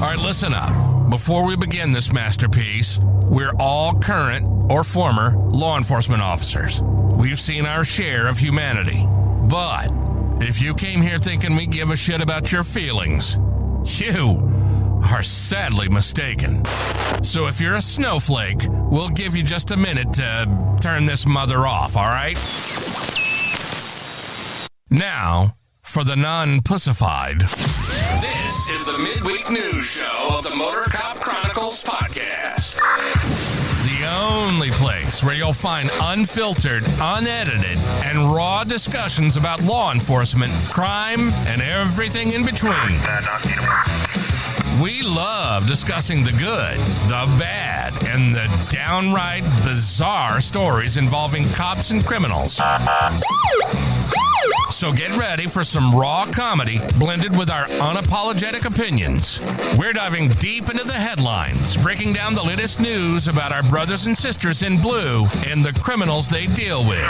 All right, listen up. Before we begin this masterpiece, we're all current or former law enforcement officers. We've seen our share of humanity. But if you came here thinking we give a shit about your feelings, you are sadly mistaken. So if you're a snowflake, we'll give you just a minute to turn this mother off, all right? Now, for the non-pussified. This is the midweek news show of the Motor Cop Chronicles podcast. The only place where you'll find unfiltered, unedited, and raw discussions about law enforcement, crime, and everything in between. We love discussing the good, the bad, and the downright bizarre stories involving cops and criminals. So get ready for some raw comedy blended with our unapologetic opinions. We're diving deep into the headlines, breaking down the latest news about our brothers and sisters in blue and the criminals they deal with.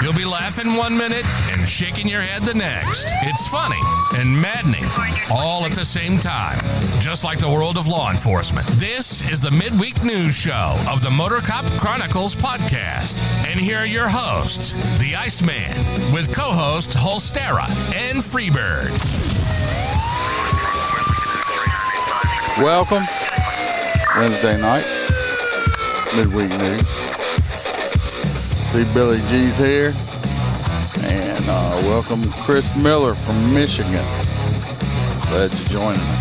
You'll be laughing 1 minute and shaking your head the next. It's funny and maddening all at the same time, just like the world of law enforcement. This is the midweek news show of the Motor Cop Chronicles podcast. And here are your hosts, the Iceman, with co-hosts Holstera and Freebird. Welcome, Wednesday night, midweek news. See Billy G's here, and welcome Chris Miller from Michigan. Glad you're joining me.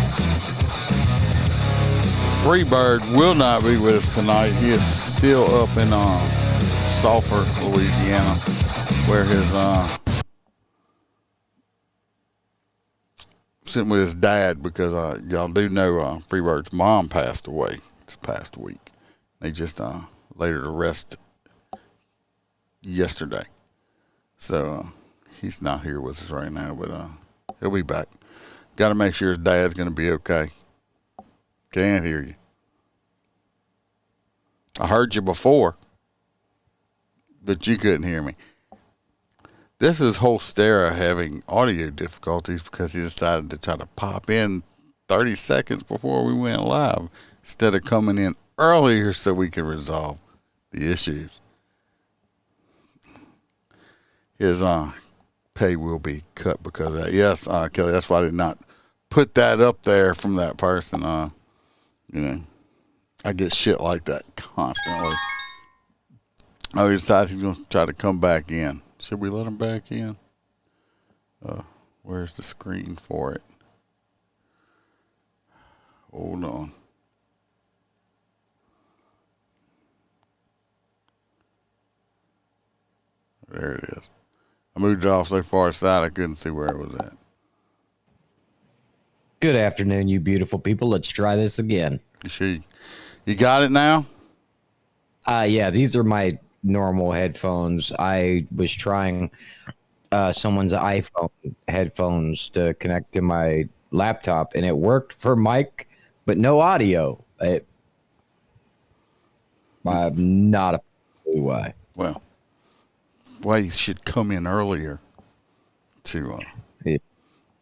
Freebird will not be with us tonight. He is still up in Sulphur, Louisiana, where his sitting with his dad because y'all do know Freebird's mom passed away this past week. They just laid her to rest yesterday, so he's not here with us right now, but he'll be back. Got to make sure his dad's going to be okay. Can't hear you. I heard you before, but you couldn't hear me. This is Holstera having audio difficulties because he decided to try to pop in 30 seconds before we went live instead of coming in earlier so we could resolve the issues. His pay will be cut because of that. Yes, Kelly, that's why I did not put that up there from that person. You know, I get shit like that constantly. He decided he's going to try to come back in. Should we let him back in? Where's the screen for it? Hold on. There it is. I moved it off so far aside I couldn't see where it was at. Good afternoon, you beautiful people. Let's try this again. You got it now? Yeah, these are my normal headphones. I was trying someone's iPhone headphones to connect to my laptop, and it worked for mic, but no audio. I'm not a clue why. Well, you should come in earlier to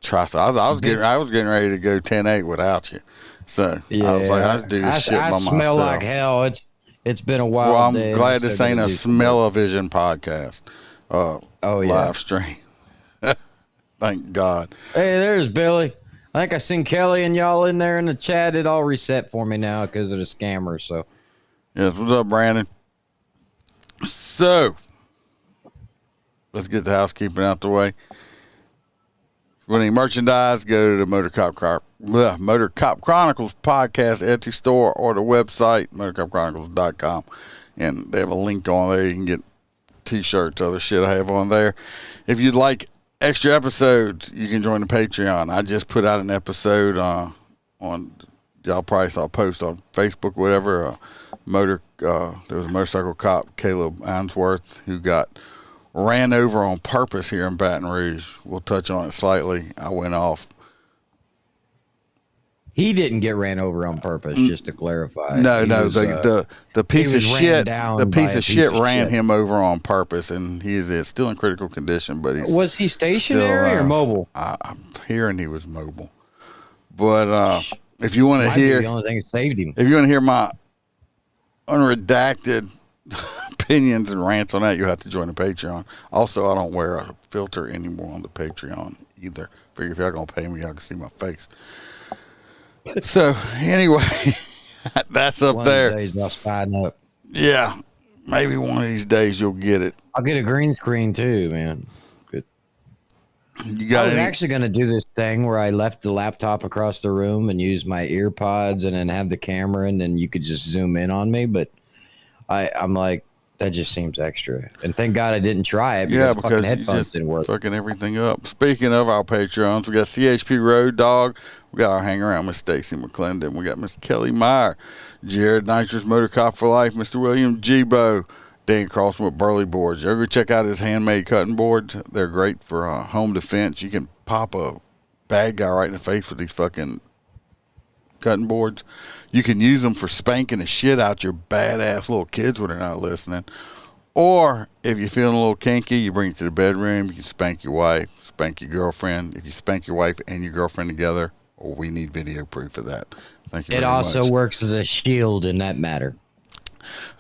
try. So I was getting ready to go 10-8 without you. So yeah, I was like, I do this shit by myself. I smell like hell. It's been a while. Well, I'm glad this ain't a smell-o-vision podcast. Live stream. Thank God. Hey, there's Billy. I think I seen Kelly and y'all in there in the chat. It all reset for me now because of the scammer. So, yes, what's up, Brandon? So, let's get the housekeeping out the way. If you want any merchandise, go to the Motor Cop Chronicles podcast Etsy store or the website, motorcopchronicles.com. And they have a link on there. You can get T-shirts, other shit I have on there. If you'd like extra episodes, you can join the Patreon. I just put out an episode on y'all probably saw a post on Facebook, whatever. There was a motorcycle cop, Caleb Ainsworth, who got ran over on purpose here in Baton Rouge. We'll touch on it slightly. I went off. He didn't get ran over on purpose, just to clarify. The piece of shit ran him over on purpose, and he is still in critical condition. But was he stationary or mobile? I'm hearing he was mobile. But if you want to Might be hear, the only thing that saved him. if you want to hear my unredacted opinions and rants on that, you have to join the Patreon. Also, I don't wear a filter anymore on the Patreon either. Figure if y'all gonna pay me, y'all can see my face. So anyway, that's up there. One of these days I'll sign up. Yeah, maybe one of these days you'll get it. I'll get a green screen too, man. Good. You got I was any? actually going to do this thing where I left the laptop across the room and use my ear pods and then have the camera and then you could just zoom in on me. But I'm like, that just seems extra. And thank God I didn't try it because fucking you headphones just didn't work. fucking everything up. Speaking of our Patreons, we got CHP Road Dog. We got our hang around Miss Stacy McClendon. We got Miss Kelly Meyer, Jared Nitrous Motor Cop for Life, Mr. William Gbo, Dan Crossman with Burley Boards. You ever check out his handmade cutting boards? They're great for home defense. You can pop a bad guy right in the face with these fucking cutting boards. You can use them for spanking the shit out your badass little kids when they're not listening. Or if you're feeling a little kinky, you bring it to the bedroom. You can spank your wife, spank your girlfriend. If you spank your wife and your girlfriend together, we need video proof of that. Thank you very much. It also works as a shield in that matter.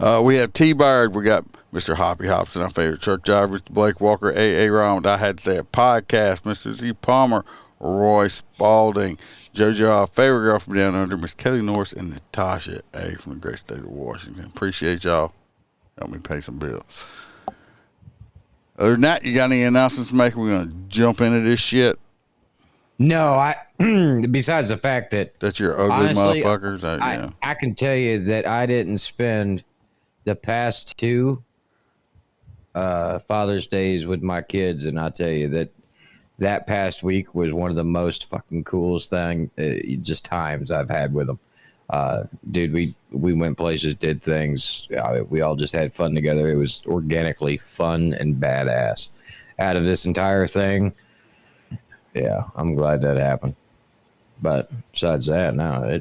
We have T-Bird. We got Mr. Hoppy Hopson, our favorite truck driver, Mr. Blake Walker, A.A. Round. I had to say a podcast, Mr. Z Palmer, Roy Spalding, JoJo, our favorite girl from down under, Miss Kelly Norris, and Natasha A. from the great state of Washington. Appreciate y'all. Help me pay some bills. Other than that, you got any announcements to make? We're going to jump into this shit. No, besides the fact that you're ugly honestly, motherfuckers. I can tell you that I didn't spend the past two Father's Days with my kids, and I tell you that past week was one of the most fucking coolest times I've had with them. Dude, we went places, did things. We all just had fun together. It was organically fun and badass. Out of this entire thing, yeah, I'm glad that happened. But besides that, no,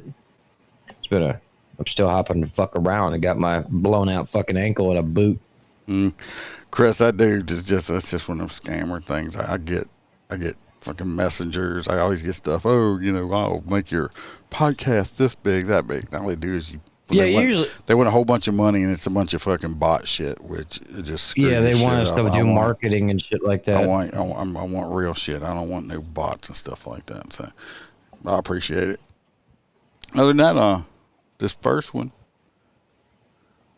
it's been I'm still hopping the fuck around. I got my blown out fucking ankle in a boot. Chris, that dude is that's just one of those scammer things. I get fucking messengers. I always get stuff. Oh, I'll make your podcast this big, that big. All they do is usually they want a whole bunch of money and it's a bunch of fucking bot shit, which it just screws they want us up. to do marketing and shit like that. I want real shit. I don't want no bots and stuff like that. So I appreciate it. Other than that, this first one.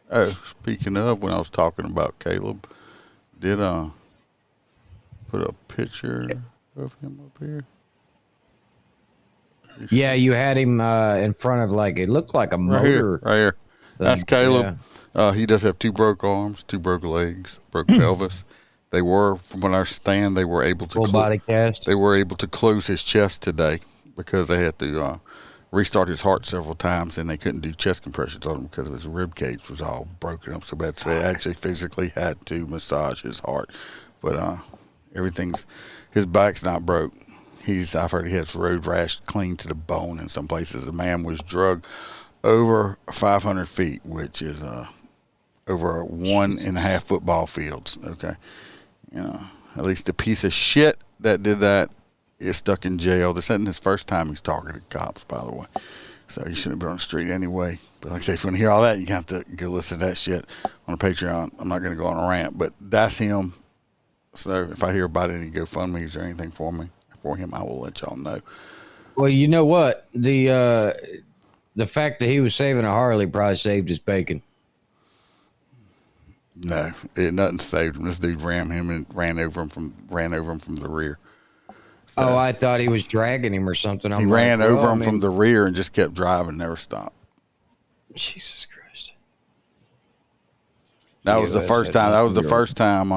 Oh, speaking of, when I was talking about Caleb, did put a picture of him up here? Yeah, you had him in front of it looked like a motor. Right here. That's Caleb. Yeah. He does have 2 broke arms, 2 broke legs, broke pelvis. They were, from what I understand, they were able to full body cast. They were able to close his chest today because they had to restart his heart several times, and they couldn't do chest compressions on him because of his rib cage was all broken up so bad. So they actually physically had to massage his heart. But his back's not broke. I've heard he has road rash clean to the bone in some places. The man was drugged over 500 feet, which is over 1.5 football fields. Okay. At least the piece of shit that did that is stuck in jail. This isn't his first time he's targeted cops, by the way. So he shouldn't have been on the street anyway. But like I say, if you want to hear all that, you have to go listen to that shit on the Patreon. I'm not going to go on a rant, but that's him. So if I hear about any GoFundMe's or anything for him, I will let y'all know. Well, you know what? The fact that he was saving a Harley probably saved his bacon. No, nothing saved him. This dude ran him and ran over him from the rear. So, I thought he was dragging him or something. He ran over him from the rear and just kept driving, never stopped. Jesus Christ. That was the first time. That was the first time,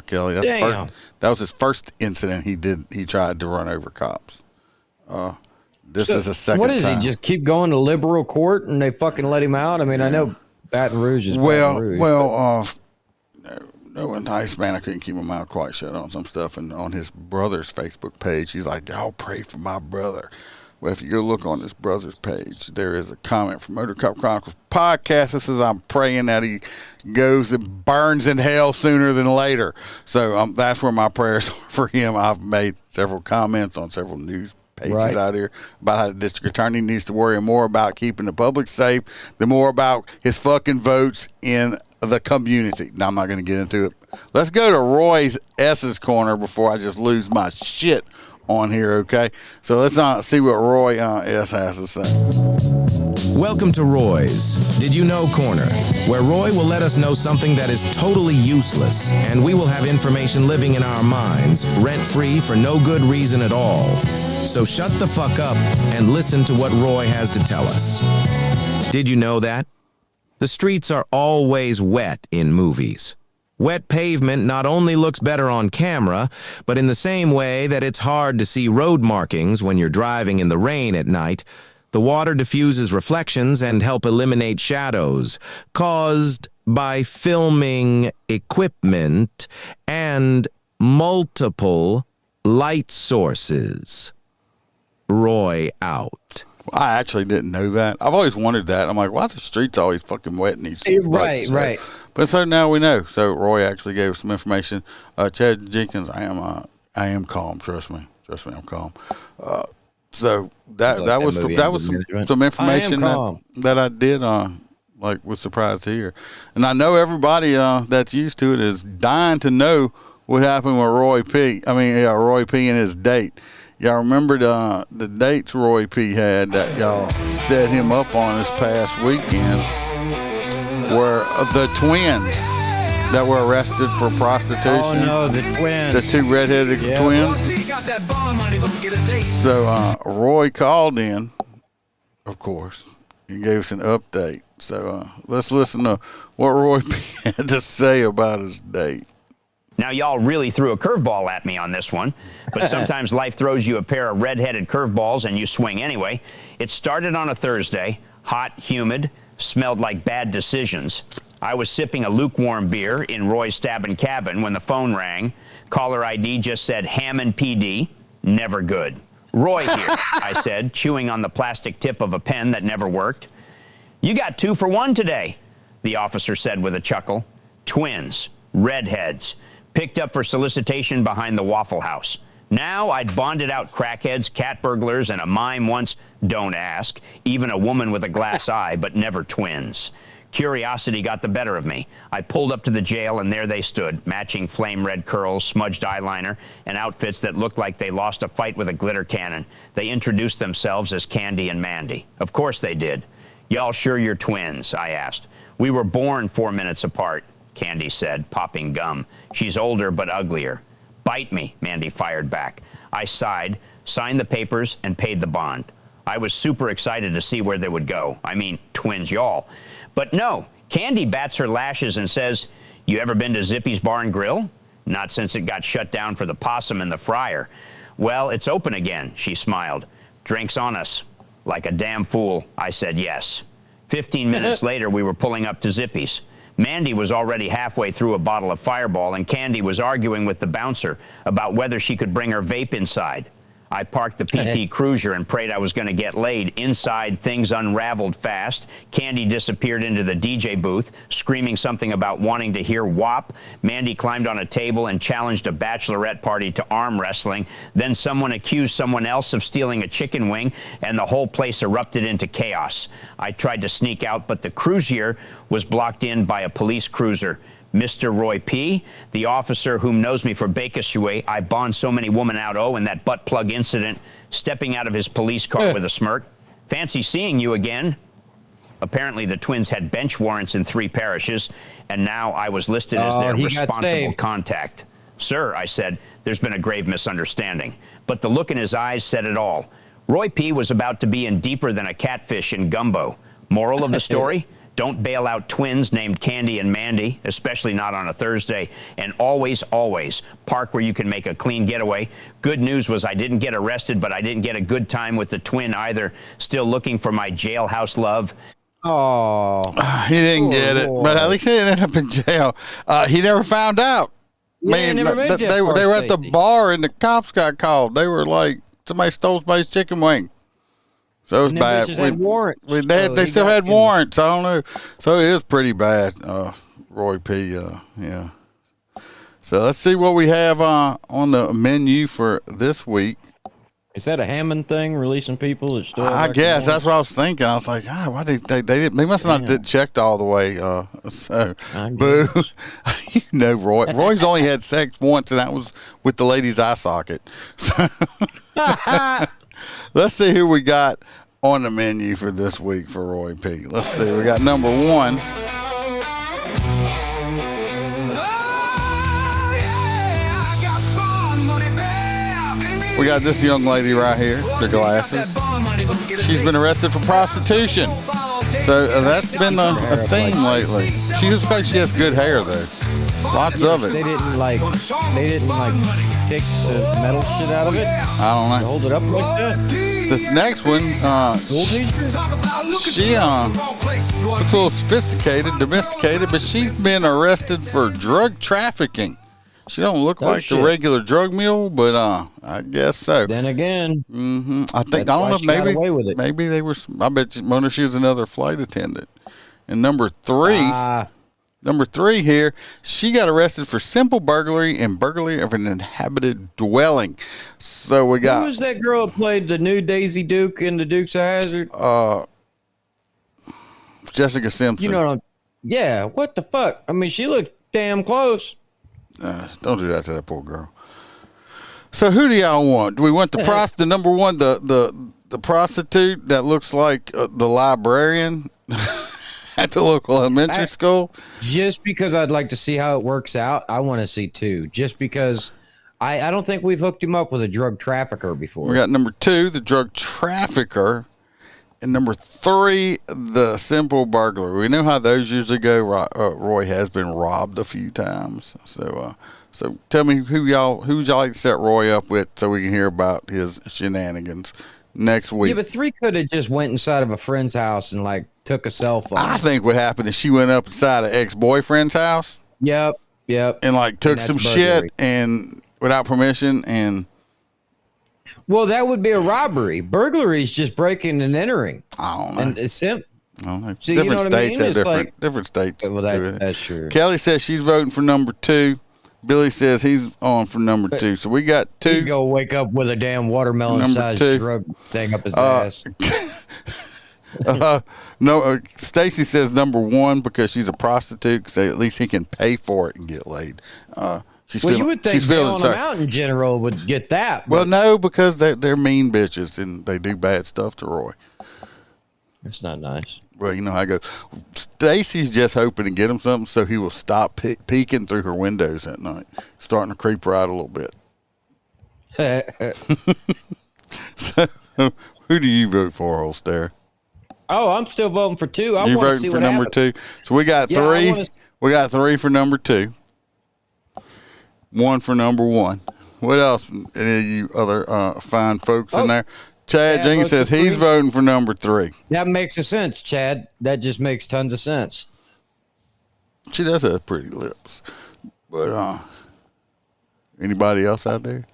Kelly. Damn. That was his first incident he tried to run over cops. This is a second time. What is he? Just keep going to liberal court and they fucking let him out? I mean, I know Baton Rouge is Baton Rouge. No, nice man. I couldn't keep my mouth quite shut on some stuff. And on his brother's Facebook page, he's like, y'all pray for my brother. Well, if you go look on his brother's page, there is a comment from Motor Cop Chronicles podcast that says, I'm praying that he goes and burns in hell sooner than later. So that's where my prayers are for him. I've made several comments on several news pages out here about how the district attorney needs to worry more about keeping the public safe than more about his fucking votes in the community. Now, I'm not going to get into it. Let's go to Roy S.'s corner before I just lose my shit on here, okay? So let's see what Roy S. has to say. Welcome to Roy's Did You Know Corner, where Roy will let us know something that is totally useless, and we will have information living in our minds, rent-free for no good reason at all. So shut the fuck up and listen to what Roy has to tell us. Did you know that? The streets are always wet in movies. Wet pavement not only looks better on camera, but in the same way that it's hard to see road markings when you're driving in the rain at night, the water diffuses reflections and help eliminate shadows caused by filming equipment and multiple light sources. Roy out. I actually didn't know that. I've always wondered that. I'm like, why is the streets always fucking wet in these Right. But so now we know. So Roy actually gave us some information. Chad Jenkins, I am calm. Trust me, I'm calm. So that was some information that I did was surprised to hear, and I know everybody that's used to it is dying to know what happened with Roy P. Roy P. and his date. Y'all remember the dates Roy P. had that y'all set him up on this past weekend were the twins that were arrested for prostitution. Oh, no, the twins. The two redheaded twins. So Roy called in, of course, and gave us an update. So let's listen to what Roy P. had to say about his date. Now, y'all really threw a curveball at me on this one, but sometimes life throws you a pair of red-headed curveballs and you swing anyway. It started on a Thursday, hot, humid, smelled like bad decisions. I was sipping a lukewarm beer in Roy's Stabbin' Cabin when the phone rang. Caller ID just said Hammond PD, never good. Roy here, I said, chewing on the plastic tip of a pen that never worked. You got 2 for 1 today, the officer said with a chuckle. Twins, redheads. Picked up for solicitation behind the Waffle House. Now I'd bonded out crackheads, cat burglars, and a mime once, don't ask, even a woman with a glass eye, but never twins. Curiosity got the better of me. I pulled up to the jail, and there they stood, matching flame red curls, smudged eyeliner, and outfits that looked like they lost a fight with a glitter cannon. They introduced themselves as Candy and Mandy. Of course they did. Y'all sure you're twins? I asked. We were born 4 minutes apart, Candy said, popping gum. She's older but uglier. Bite me, Mandy fired back. I sighed, signed the papers, and paid the bond. I was super excited to see where they would go. I mean, twins y'all. But no, Candy bats her lashes and says, you ever been to Zippy's Bar and Grill? Not since it got shut down for the possum and the fryer. Well, it's open again, she smiled. Drinks on us. Like a damn fool, I said yes. 15 minutes later, we were pulling up to Zippy's. Mandy was already halfway through a bottle of Fireball, and Candy was arguing with the bouncer about whether she could bring her vape inside. I parked the PT Cruiser and prayed I was going to get laid. Inside, things unraveled fast. Candy disappeared into the DJ booth, screaming something about wanting to hear WAP. Mandy climbed on a table and challenged a bachelorette party to arm wrestling. Then someone accused someone else of stealing a chicken wing, and the whole place erupted into chaos. I tried to sneak out, but the Cruiser was blocked in by a police cruiser. Mr. Roy P., the officer whom knows me for Bakersfield, I bond so many women out in that butt plug incident, stepping out of his police car with a smirk. Fancy seeing you again. Apparently the twins had bench warrants in 3 parishes, and now I was listed as their responsible contact. Sir, I said, there's been a grave misunderstanding. But the look in his eyes said it all. Roy P. was about to be in deeper than a catfish in gumbo. Moral of the story? Don't bail out twins named Candy and Mandy, especially not on a Thursday. And always, always park where you can make a clean getaway. Good news was I didn't get arrested, but I didn't get a good time with the twin either. Still looking for my jailhouse love. Oh, he didn't get it, but at least he didn't end up in jail. He never found out. Yeah, they were at the bar and the cops got called. They were like, somebody stole somebody's chicken wing. So it was bad. Had warrants. They still had warrants. I don't know. So it was pretty bad, Roy P. Yeah. So let's see what we have on the menu for this week. Is that a Hammond thing, releasing people that still? I guess that's what I was thinking. I was like, why they must not did checked all the way. So, boo. Roy. Roy's only had sex once, and that was with the lady's eye socket. So, let's see who we got on the menu for this week for Roy P. Let's see. We got number 1. We got this young lady right here, the glasses. She's been arrested for prostitution. So that's been a theme lately. She looks like she has good hair, though. Lots of it. They didn't like take the metal shit out of it. I don't know. Hold it up like that. This next one, she looks a little sophisticated, domesticated, but she's been arrested for drug trafficking. She don't look like the regular drug mule, but I guess so. Then again, I don't know. Maybe they were. I bet she was another flight attendant. And number 3 here, she got arrested for simple burglary and burglary of an inhabited dwelling. So we got. Who was that girl who played the new Daisy Duke in the Dukes of Hazzard? Jessica Simpson. You know, yeah. What the fuck? I mean, she looked damn close. Don't do that to that poor girl. So who do y'all want? Do we want the number 1, the prostitute that looks like the librarian at the local elementary school? Just because I'd like to see how it works out, I want to see 2. Just because I don't think we've hooked him up with a drug trafficker before. We got number 2, the drug trafficker. And number 3, the simple burglar. We know how those usually go. Roy has been robbed a few times. So tell me who y'all like to set Roy up with so we can hear about his shenanigans next week. Yeah, but 3 could have just went inside of a friend's house and like took a cell phone. I think what happened is she went up inside an ex-boyfriend's house. Yep. And like took some shit and without permission and. Well, that would be a robbery. Burglary is just breaking and entering. I don't know. And it's simple. So different states have different states. Well, that's true. Kelly says she's voting for number 2. Billy says he's on for number 2. So we got 2. He's gonna wake up with a damn watermelon-sized drug thing up his ass. No, Stacy says number 1 because she's a prostitute. So at least he can pay for it and get laid. You would think bailing them out in general would get that. Well, no, because they're mean bitches and they do bad stuff to Roy. It's not nice. Well, you know how I go. Stacy's just hoping to get him something so he will stop peeking through her windows at night, starting to creep her out a little bit. So, who do you vote for, Holster? Oh, I'm still voting for 2. You voting for number 2? So we got 3. We got 3 for number 2. 1 for number 1. What else? Any of you other fine folks in there? Chad Jenkins says he's voting for number 3. That makes sense, Chad. That just makes tons of sense. She does have pretty lips. But anybody else out there?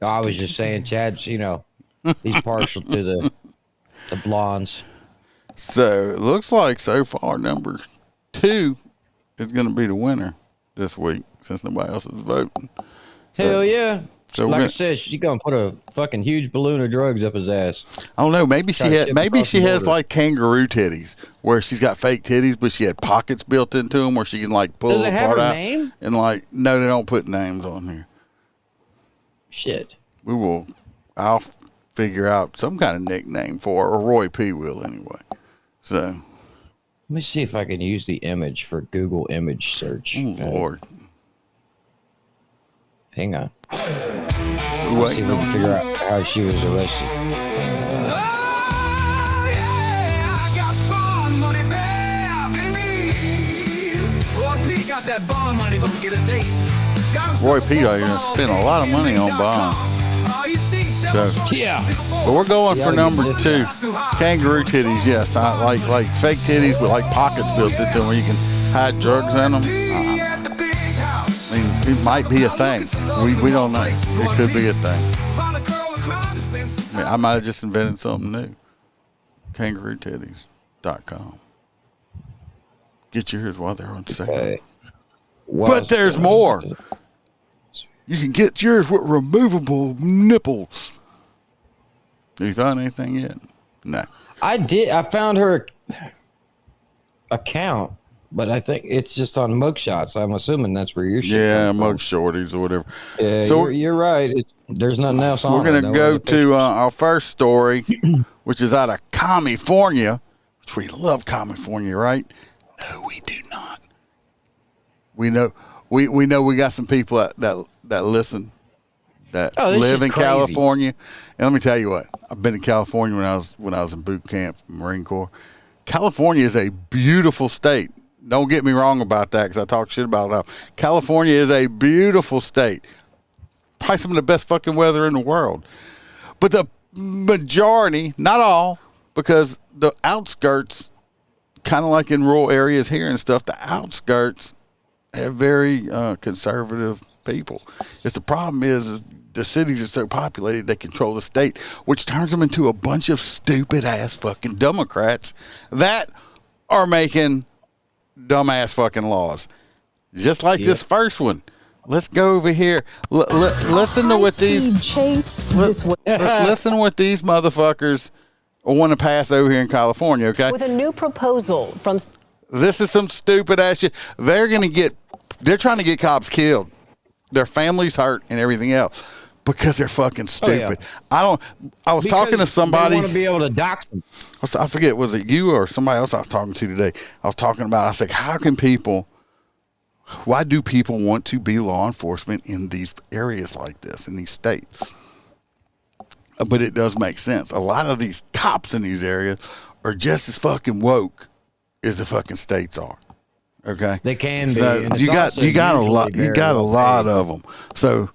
I was just saying, Chad's, he's partial to the blondes. So it looks like so far number 2 is going to be the winner this week since nobody else is voting. Hell yeah. So like I said, she's going to put a fucking huge balloon of drugs up his ass. I don't know. Maybe she has like kangaroo titties where she's got fake titties, but she had pockets built into them where she can like pull Does the it have part her out. Name? And like, no, they don't put names on here. Shit. I'll figure out some kind of nickname for her, or Roy P will anyway. So. Let me see if I can use the image for Google image search. Oh, Lord. Hang on. Let's see if we can figure out how she was arrested. Roy P. You're going to spend a lot of money on Bond. So, yeah. But we're going for number 2. Kangaroo titties, yes. I like fake titties with like pockets built into them where you can hide drugs in them. I mean, it might be a thing. We don't know. It could be a thing. I might have just invented something new. KangarooTitties.com. Get yours while they're on sale. Okay. But there's more. You can get yours with removable nipples. Have you found anything yet? No. I did. I found her account, but I think it's just on mugshots. I'm assuming that's where you're. Yeah, mug shorties or whatever. Yeah, so you're right. There's nothing else on. We're gonna go to our first story, which is out of California, which we love California, right? No, we do not. We know we got some people that listen that live in California. And let me tell you what, I've been in California when I was in boot camp, Marine Corps. California is a beautiful state. Don't get me wrong about that, because I talk shit about it. California is a beautiful state. Probably some of the best fucking weather in the world. But the majority, not all, because the outskirts, kind of like in rural areas here and stuff, the outskirts have very conservative people. The problem is the cities are so populated they control the state, which turns them into a bunch of stupid ass fucking Democrats that are making dumbass fucking laws. Just like this first one. Let's go over here. Listen to what these listen to what these motherfuckers want to pass over here in California, okay? With a new proposal from... This is some stupid ass shit. They're trying to get cops killed. Their families hurt and everything else because they're fucking stupid. I was talking to somebody. They want to be able to dox them. I forget, was it you or somebody else I was talking to today? I said, why do people want to be law enforcement in these areas like this, in these states? But it does make sense. A lot of these cops in these areas are just as fucking woke as the fucking states are. Okay, they can be. So you got a lot of them. So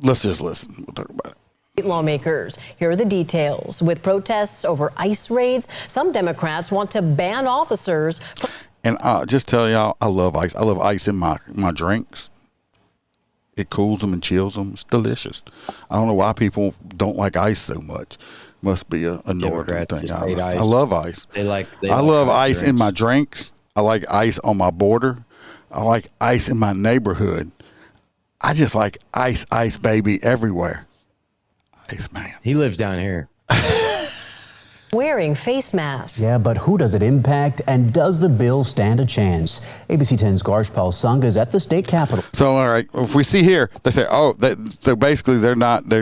let's just listen. We'll talk about it. Lawmakers. Here are the details. With protests over ICE raids, some Democrats want to ban officers. And just tell y'all, I love ice. I love ice in my drinks. It cools them and chills them. It's delicious. I don't know why people don't like ice so much. Must be a northern thing. I love ice. I love ice drinks. In my drinks. I like ice on my border. I like ice in my neighborhood. I just like ice, baby, everywhere. Ice man. He lives down here. Wearing face masks. Yeah, but who does it impact, and does the bill stand a chance? ABC 10's Garshpal Sangha is at the state capitol. So, all right, if we see here, they say, so basically they're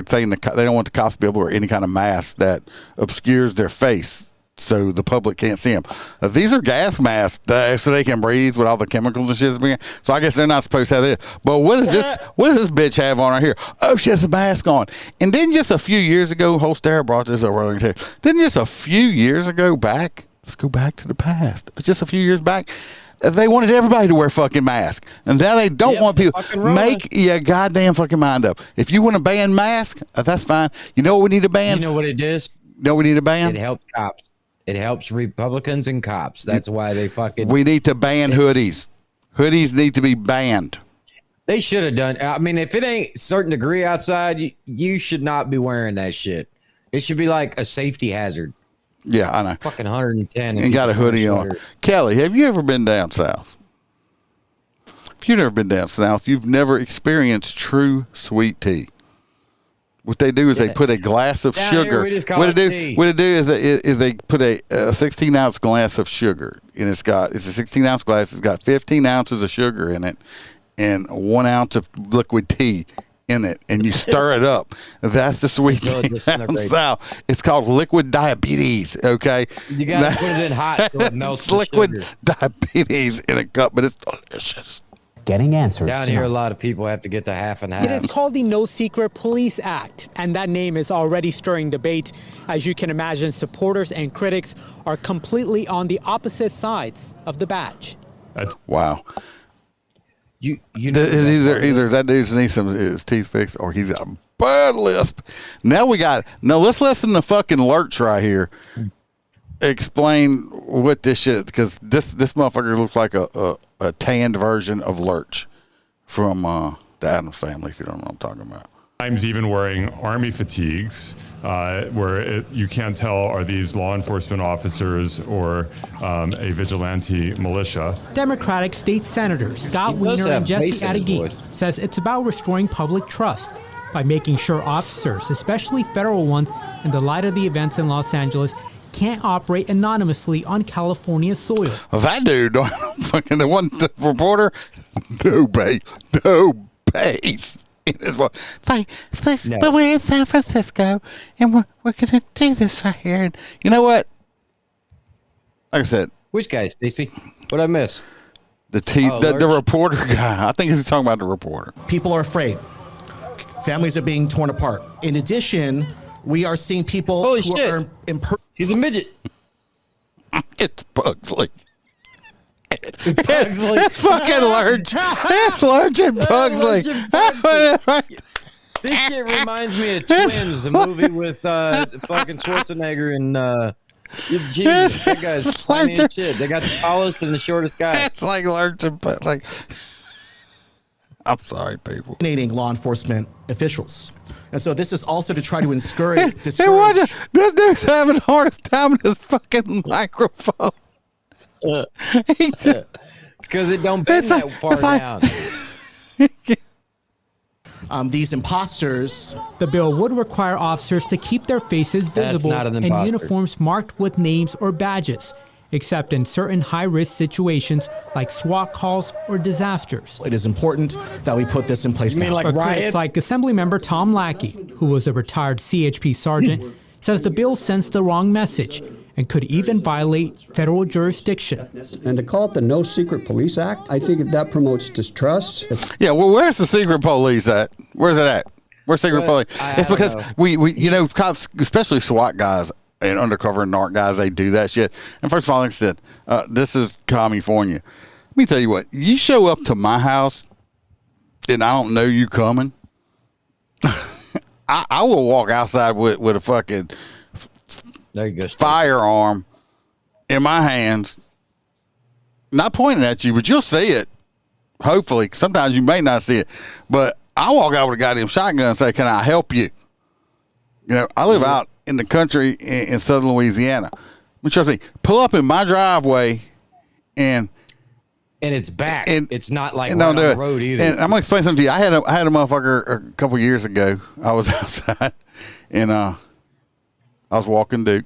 saying they don't want the cops to be able to wear any kind of mask that obscures their face so the public can't see them. These are gas masks so they can breathe with all the chemicals and shit. So I guess they're not supposed to have this. But what does this bitch have on her here? Oh, she has a mask on. And then just a few years ago, Holster brought this over. Then just a few years ago back, let's go back to the past. Just a few years back, they wanted everybody to wear fucking masks. And now they don't want people. Make your goddamn fucking mind up. If you want to ban masks, that's fine. You know what we need to ban? You know what it is? You know what we need to ban? It helps cops. It helps Republicans and cops. That's why they fucking... We need to ban hoodies. Hoodies need to be banned. They should have done... I mean, if it ain't a certain degree outside, you should not be wearing that shit. It should be like a safety hazard. Yeah, I know. Fucking 110. And got a hoodie on. Kelly, have you ever been down south? If you've never been down south, you've never experienced true sweet tea. What they do is they put a glass of sugar. What they do is they put a 16-ounce glass of sugar, and it's a 16-ounce glass. It's got 15 ounces of sugar in it, and 1 ounce of liquid tea in it, and you stir it up. That's the sweet tea down south. It's called liquid diabetes. Okay, you got to put it in hot so it melts. It's liquid diabetes in a cup, but it's delicious. Getting answers down here, a lot of people have to get to half and half. It is called the No Secret Police Act, and that name is already stirring debate. As you can imagine, supporters and critics are completely on the opposite sides of the badge. Wow. You know, either that dude needs his teeth fixed or he's got a bad lisp. Now let's listen to fucking Lurch right here. Explain what this shit, because this motherfucker looks like a tanned version of Lurch from the Addams Family, if you don't know what I'm talking about. Sometimes even wearing army fatigues, where you can't tell are these law enforcement officers or a vigilante militia. Democratic State Senator Scott Wiener and Jesse Adeguin says it's about restoring public trust. by making sure officers, especially federal ones, in the light of the events in Los Angeles, can't operate anonymously on California soil. Well, that dude, fucking the reporter, no base. But we're in San Francisco, and we're going to do this right here. And you know what? Like I said. Which guy, Stacey? What'd I miss? The reporter guy. I think he's talking about the reporter. People are afraid. Families are being torn apart. In addition, we are seeing people Holy who shit. are He's a midget. It's Pugsley. Pugsley. It's fucking Lurch. It's Lurch and Pugsley. This shit reminds me of Twins, the movie with fucking Schwarzenegger and Jesus, that guy's funny as shit. They got the tallest and the shortest guy. It's like Lurch and Pugsley. I'm sorry, people. Law enforcement officials. And so this is also to try to discourage. This dude's having the hardest time with his fucking microphone. It's because it don't bend that far down. These imposters. The bill would require officers to keep their faces visible in uniforms marked with names or badges, except in certain high-risk situations like SWAT calls or disasters. It is important that we put this in place now. But critics like Assemblymember Tom Lackey, who was a retired CHP sergeant, says the bill sends the wrong message and could even violate federal jurisdiction. And to call it the No Secret Police Act, I think that promotes distrust. Yeah, well, where's the secret police at? Where's it at? Where's secret police? It's because we cops, especially SWAT guys and undercover and narc guys, they do that shit. And first of all, like I said, this is California. Let me tell you what, you show up to my house and I don't know you coming, I will walk outside with a fucking firearm in my hands, not pointing at you, but you'll see it. Hopefully, sometimes you may not see it, but I walk out with a goddamn shotgun and say, "Can I help you?" You know, I live out in the country in southern Louisiana. But trust me, pull up in my driveway and it's back. It's not like right on the road either. And I'm gonna explain something to you. I had a motherfucker a couple years ago. I was outside and I was walking Duke,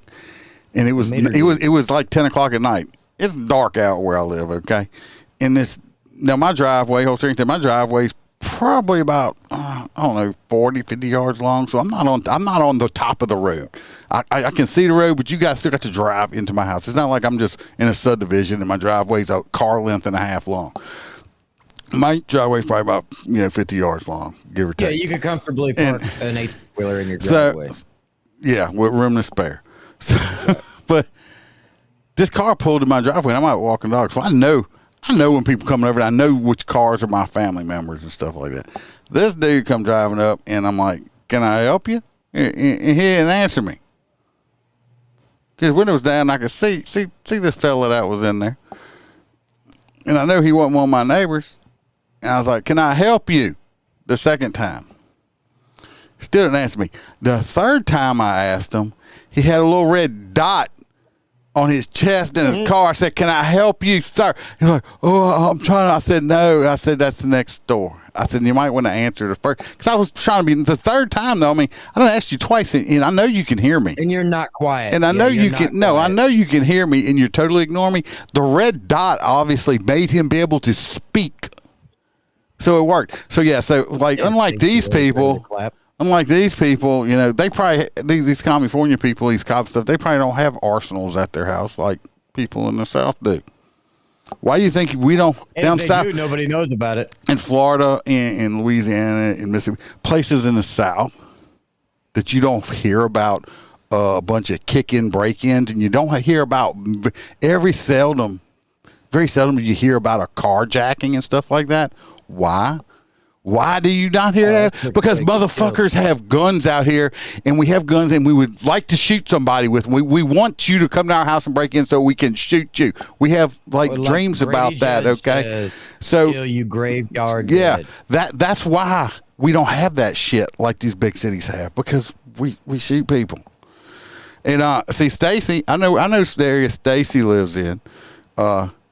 and it was like 10 o'clock at night. It's dark out where I live, okay? And my driveway, my driveway's probably about, I don't know, 40, 50 yards long. So I'm not on the top of the road. I can see the road, but you guys still got to drive into my house. It's not like I'm just in a subdivision and my driveway's a car length and a half long. My driveway's probably about 50 yards long, give or take. Yeah, you could comfortably park an 18-wheeler in your driveway. Yeah, with room to spare. So, but this car pulled in my driveway, and I'm out walking dogs. So I know when people coming over, and I know which cars are my family members and stuff like that. This dude come driving up, and I'm like, "Can I help you?" And he didn't answer me. His window was down, and I could see this fella that was in there. And I know he wasn't one of my neighbors. And I was like, "Can I help you?" The second time. Still didn't answer me. The third time I asked him, he had a little red dot on his chest in his car. I said, "Can I help you, sir?" He's like, "Oh, I'm trying." I said, "No." I said, "That's the next door." I said, "You might want to answer the first." Because I was trying to be. The third time, though, I mean, I done asked you twice, and I know you can hear me. And you're not quiet. And I know you can. No, I know you can hear me, and you're totally ignoring me. The red dot obviously made him be able to speak. So it worked. So, yeah, unlike these people, they probably, these California people, these cop stuff, they probably don't have arsenals at their house like people in the South do. Why do you think we don't, down south? Nobody knows about it. In Florida, in Louisiana, in Mississippi, places in the South that you don't hear about a bunch of kick-in, break-ins, and you don't hear about, very seldom do you hear about a carjacking and stuff like that. Why? Why do you not hear that? Because motherfuckers have guns out here, and we have guns, and we would like to shoot somebody with them. We want you to come to our house and break in so we can shoot you. We have dreams about that, okay? So kill you graveyard. Yeah, that's why we don't have that shit like these big cities have, because we shoot people. And see, Stacy, I know the area Stacy lives in.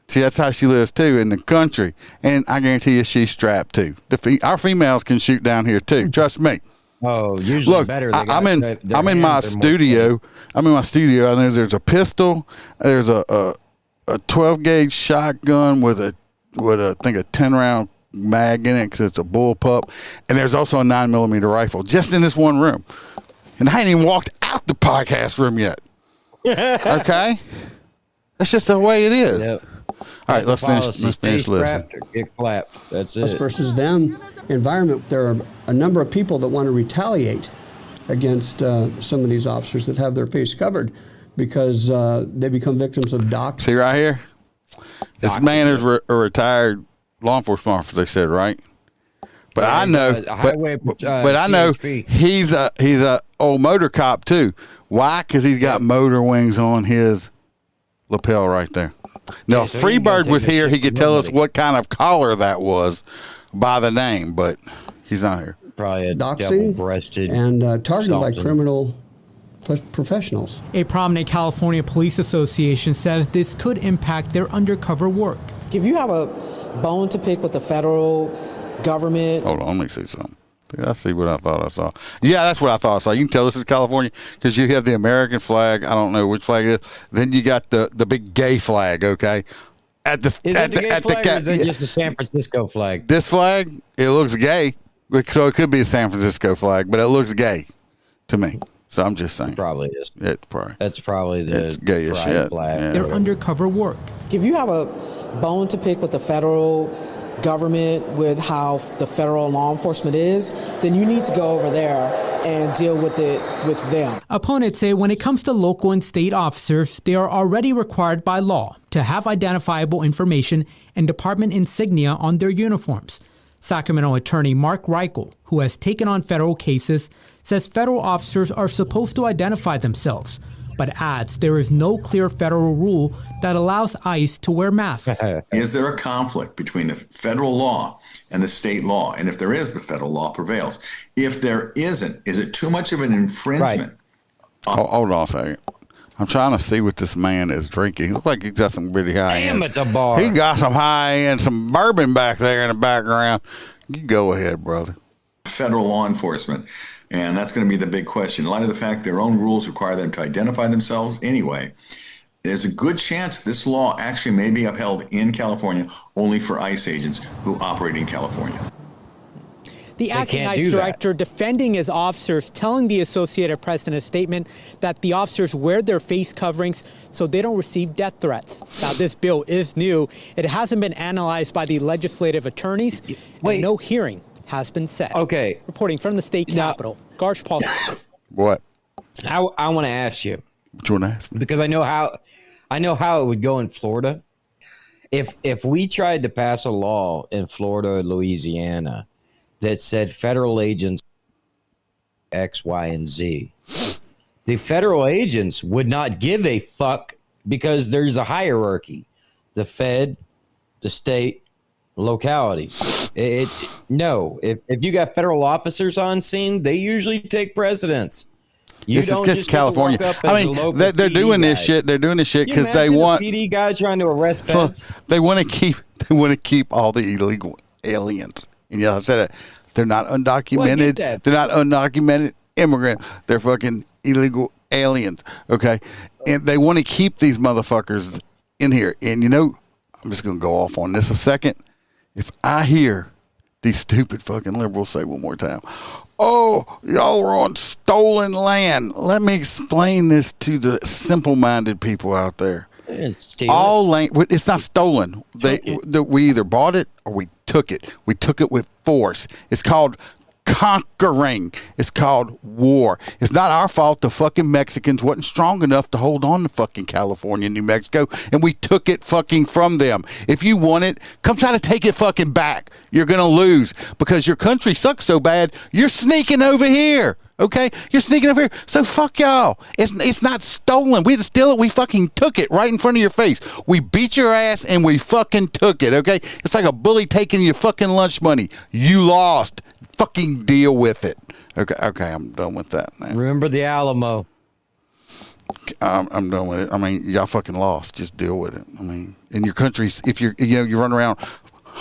See, that's how she lives, too, in the country. And I guarantee you she's strapped, too. Our females can shoot down here, too. Trust me. Oh, usually Look, better. I'm in my studio. I'm in my studio, and there's a pistol. There's a 12 gauge shotgun with a I think a 10 round mag in it because it's a bullpup, and there's also a 9mm rifle just in this one room. And I ain't even walked out the podcast room yet. Okay, that's just the way it is. Yep. All right, let's finish listening. Get clapped. That's Us it. versus them environment. There are a number of people that want to retaliate against some of these officers that have their face covered because they become victims of doxing. See right here, this man is a retired law enforcement officer. They said right, but I know, but I know he's a old motor cop too. Why? Because he's got motor wings on his lapel right there. Now, if Freebird was here, he could tell us what kind of collar that was by the name, but he's not here. Probably a Doxing double-breasted and targeted by something. criminal professionals. A prominent California Police Association says this could impact their undercover work. If you have a bone to pick with the federal government. Hold on, let me see something. Did I see what I thought I saw? Yeah, that's what I thought I saw. You can tell this is California because you have the American flag. I don't know which flag it is. Then you got the big gay flag, okay? At the Is it the gay flag or is it just the San Francisco flag? This flag, it looks gay. So it could be a San Francisco flag, but it looks gay to me. So I'm just saying. Probably is. It's probably. That's probably the It's gay as shit. flag. Yeah. Their undercover work. If you have a bone to pick with the federal government, with how the federal law enforcement is, then you need to go over there and deal with it with them. Opponents say when it comes to local and state officers, they are already required by law to have identifiable information and department insignia on their uniforms. Sacramento attorney Mark Reichel, who has taken on federal cases, says federal officers are supposed to identify themselves, but adds there is no clear federal rule that allows ICE to wear masks. Is there a conflict between the federal law and the state law? And if there is, the federal law prevails. If there isn't, is it too much of an infringement? Hold on a second. I'm trying to see what this man is drinking. He looks like he's got some pretty high end. Damn, it's a bar. He got some high end, some bourbon back there in the background. You go ahead, brother. Federal law enforcement. And that's going to be the big question. In light of the fact their own rules require them to identify themselves anyway, there's a good chance this law actually may be upheld in California only for ICE agents who operate in California. The acting ICE director defending his officers, telling the Associated Press in a statement that the officers wear their face coverings so they don't receive death threats. Now, this bill is new. It hasn't been analyzed by the legislative attorneys, and no hearing has been set. Okay. Reporting from the state capitol, Garsh Paul. What? I want to ask you. What you want to ask me? Because I know how it would go in Florida. If we tried to pass a law in Florida or Louisiana that said federal agents X, Y, and Z, the federal agents would not give a fuck because there's a hierarchy. The Fed, the state, locality. No. If you got federal officers on scene, they usually take precedence. This is just California. I mean, they're doing this shit. They're doing this shit because they want a PD guy trying to arrest feds. They want to keep all the illegal aliens. And yeah, I said it. They're not undocumented. They're not undocumented immigrants. They're fucking illegal aliens. Okay, and they want to keep these motherfuckers in here. And you know, I'm just gonna go off on this a second. If I hear these stupid fucking liberals say one more time, "Oh, y'all are on stolen land," let me explain this to the simple-minded people out there. All land, it's not stolen. We either bought it or we took it. We took it with force. It's called conquering. It's called war. It's not our fault the fucking Mexicans wasn't strong enough to hold on to fucking California and New Mexico, and we took it fucking from them. If you want it, come try to take it fucking back. You're going to lose because your country sucks so bad, you're sneaking over here. Okay? You're sneaking over here. So fuck y'all. It's not stolen. We didn't steal it. We fucking took it right in front of your face. We beat your ass and we fucking took it. Okay? It's like a bully taking your fucking lunch money. You lost. Fucking deal with it. Okay, I'm done with that, man. Remember the Alamo. I'm done with it. I mean, y'all fucking lost. Just deal with it. I mean, in your countries, if you run around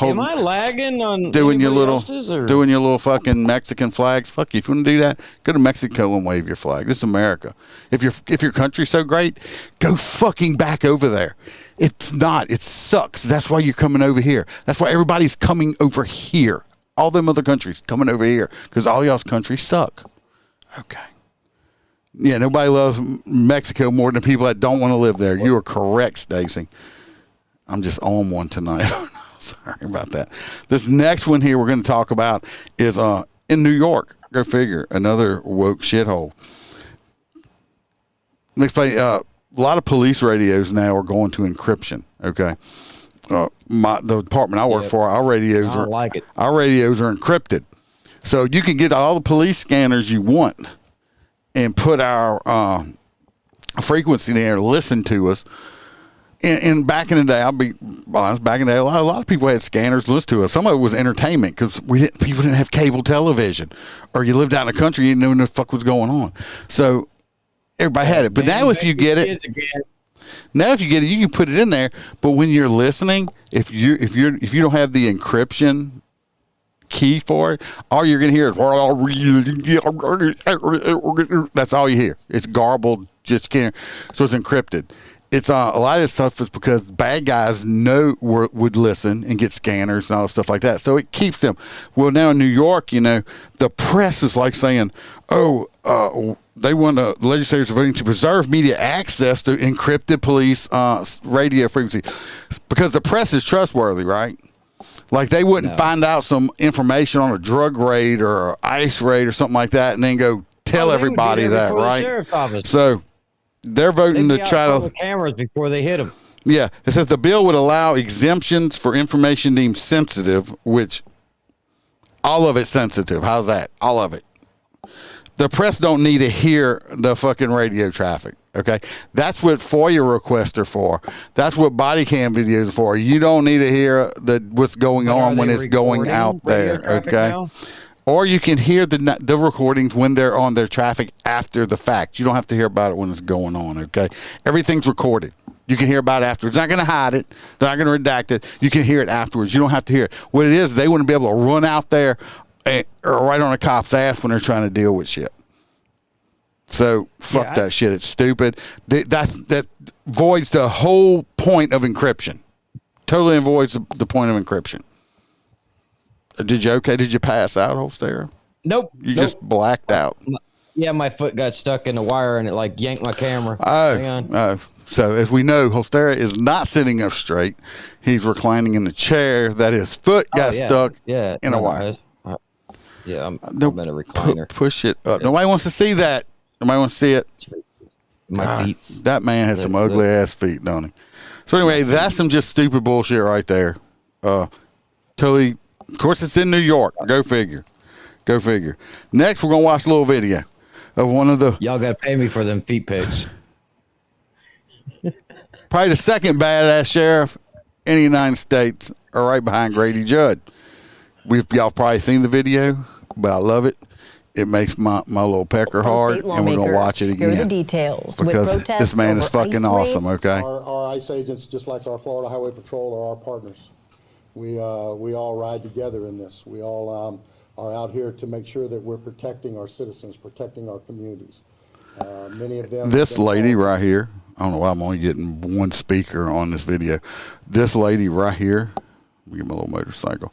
hold, Am I lagging on doing your little else's, or? doing your little fucking Mexican flags? Fuck you. If you want to do that, go to Mexico and wave your flag. This is America. If your country's so great, go fucking back over there. It's not. It sucks. That's why you're coming over here. That's why everybody's coming over here. All them other countries coming over here because all y'all's countries suck. Okay. Yeah, nobody loves Mexico more than people that don't want to live there. You are correct, Stacy. I'm just on one tonight. Sorry about that. This next one here we're going to talk about is in New York. Go figure. Another woke shithole. Let me explain. A lot of police radios now are going to encryption. Okay. The department I work for, our radios are encrypted. So you can get all the police scanners you want and put our frequency there, listen to us. And back in the day, I'll be honest, back in the day, a lot of people had scanners to listen to us. Some of it was entertainment because people didn't have cable television, or you lived out in the country, you didn't know what the fuck was going on. So everybody had it. But now if you get it, you can put it in there. But when you're listening, if you don't have the encryption key for it, all you're going to hear is that's all you hear. It's garbled, just can't. So it's encrypted. It's a lot of this stuff is because bad guys would listen and get scanners and all stuff like that. So it keeps them. Well, now in New York, the press is like saying, they want the legislators are voting to preserve media access to encrypted police radio frequency because the press is trustworthy, right? Like they wouldn't find out some information on a drug raid or ICE raid or something like that and then go tell everybody that, right? So they're voting to try to cameras before they hit them. Yeah, it says the bill would allow exemptions for information deemed sensitive, which all of it's sensitive. How's that? All of it. The press don't need to hear the fucking radio traffic. Okay, that's what FOIA requests are for. That's what body cam videos are for. You don't need to hear what's going on when it's going out there. Okay. Now? Or you can hear the recordings when they're on their traffic after the fact. You don't have to hear about it when it's going on, okay? Everything's recorded. You can hear about it afterwards. They're not going to hide it. They're not going to redact it. You can hear it afterwards. You don't have to hear it. What it is, they wouldn't be able to run out there or right on a cop's ass when they're trying to deal with shit. So, fuck that shit. It's stupid. That voids the whole point of encryption. Totally avoids the point of encryption. Did you pass out, Holstera? Nope. You just blacked out. Yeah, my foot got stuck in the wire and it yanked my camera. Hang on. So as we know, Holstera is not sitting up straight. He's reclining in the chair that his foot got stuck in a wire. I'm in a recliner. Push it up. Nobody wants to see that. Nobody wants to see it. My feet. That man has some ugly ass feet, don't he? So anyway, that's some just stupid bullshit right there. Totally. Of course, it's in New York. Go figure. Next, we're going to watch a little video of one of the... Y'all got to pay me for them feet pics. Probably the second badass sheriff in the United States, or right behind Grady Judd. Y'all probably seen the video, but I love it. It makes my little pecker hard, and we're going to watch it again. Here are the details. Because this man is fucking awesome, okay? Our ICE agents, just like our Florida Highway Patrol, are our partners. We all ride together in this. We all are out here to make sure that we're protecting our citizens, protecting our communities. Many of them. This lady right here, I don't know why I'm only getting one speaker on this video. This lady right here, let me give him a little motorcycle.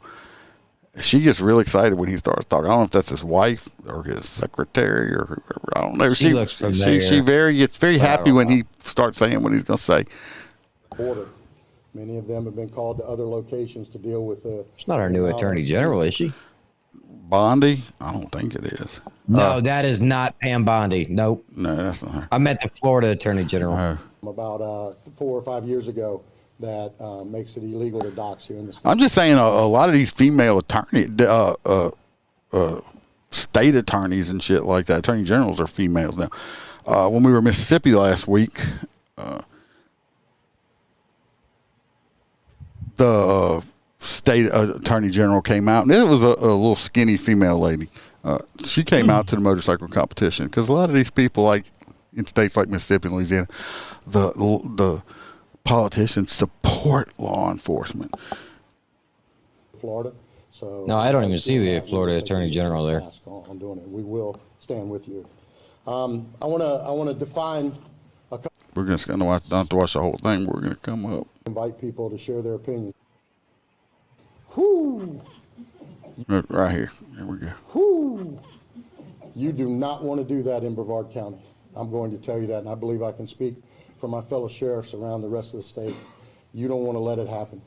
She gets really excited when he starts talking. I don't know if that's his wife or his secretary or I don't know. She looks familiar. She gets very happy when he starts saying what he's going to say. Border. Many of them have been called to other locations to deal with the... It's not our new attorney general, is she? Bondi? I don't think it is. No, that is not Pam Bondi. Nope. No, that's not her. I meant the Florida attorney general. About 4 or 5 years ago that makes it illegal to dox here in the state. I'm just saying a lot of these female attorneys, state attorneys and shit like that, attorney generals are females now. When we were in Mississippi last week... the state attorney general came out, and it was a little skinny female lady. She came out to the motorcycle competition because a lot of these people, like in states like Mississippi and Louisiana, the politicians support law enforcement. Florida. So No, I don't even see the Florida Attorney General there. On doing it, we will stand with you. I want to define. We're just going to not have to watch the whole thing. We're going to come up. Invite people to share their opinions. Whoo! Right here. Here we go. Whoo! You do not want to do that in Brevard County. I'm going to tell you that, and I believe I can speak for my fellow sheriffs around the rest of the state. You don't want to let it happen.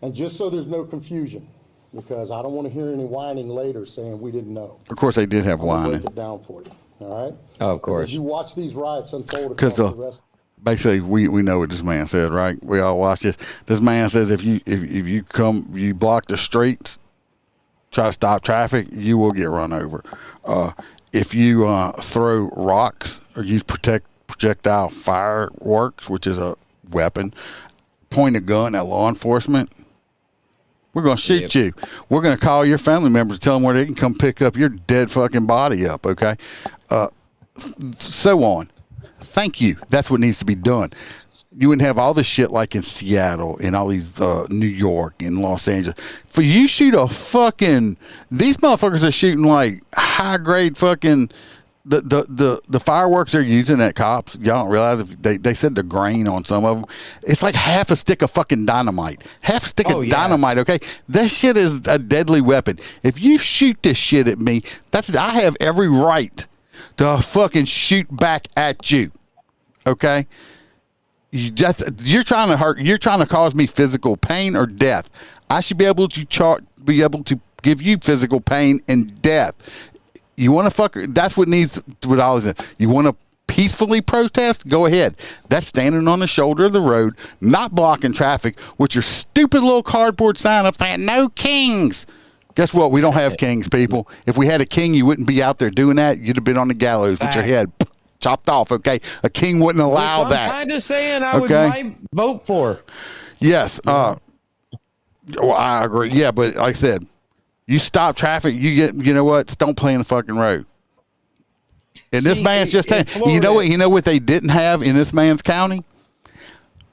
And just so there's no confusion, because I don't want to hear any whining later saying we didn't know. Of course, they did have whining. Break it down for you. All right? Oh, of course. As you watch these riots unfold across the rest. Basically, we know what this man said, right? We all watch this. This man says if you block the streets, try to stop traffic, you will get run over. If you throw rocks or use projectile fireworks, which is a weapon, point a gun at law enforcement, we're going to shoot you. We're going to call your family members, tell them where they can come pick up your dead fucking body up, okay? So on. Thank you. That's what needs to be done. You wouldn't have all this shit like in Seattle and all these New York and Los Angeles. For you shoot a fucking, these motherfuckers are shooting like high grade fucking the fireworks they're using at cops. Y'all don't realize if they said the grain on some of them. It's like half a stick of fucking dynamite. Half a stick of dynamite. Okay, that shit is a deadly weapon. If you shoot this shit at me, I have every right to fucking shoot back at you. Okay. You're trying to hurt. You're trying to cause me physical pain or death. I should be able to give you physical pain and death. You want to fuck? That's what needs. What all is. You want to peacefully protest? Go ahead. That's standing on the shoulder of the road, not blocking traffic with your stupid little cardboard sign up saying "No kings." Guess what? We don't have kings, people. If we had a king, you wouldn't be out there doing that. You'd have been on the gallows with your head chopped off, okay? A king wouldn't allow that. I'm kind of saying I might vote for. Yes. Well, I agree. Yeah, but like I said, you stop traffic, you know what? Don't play in the fucking road. And this man's just saying, you know what they didn't have in this man's county?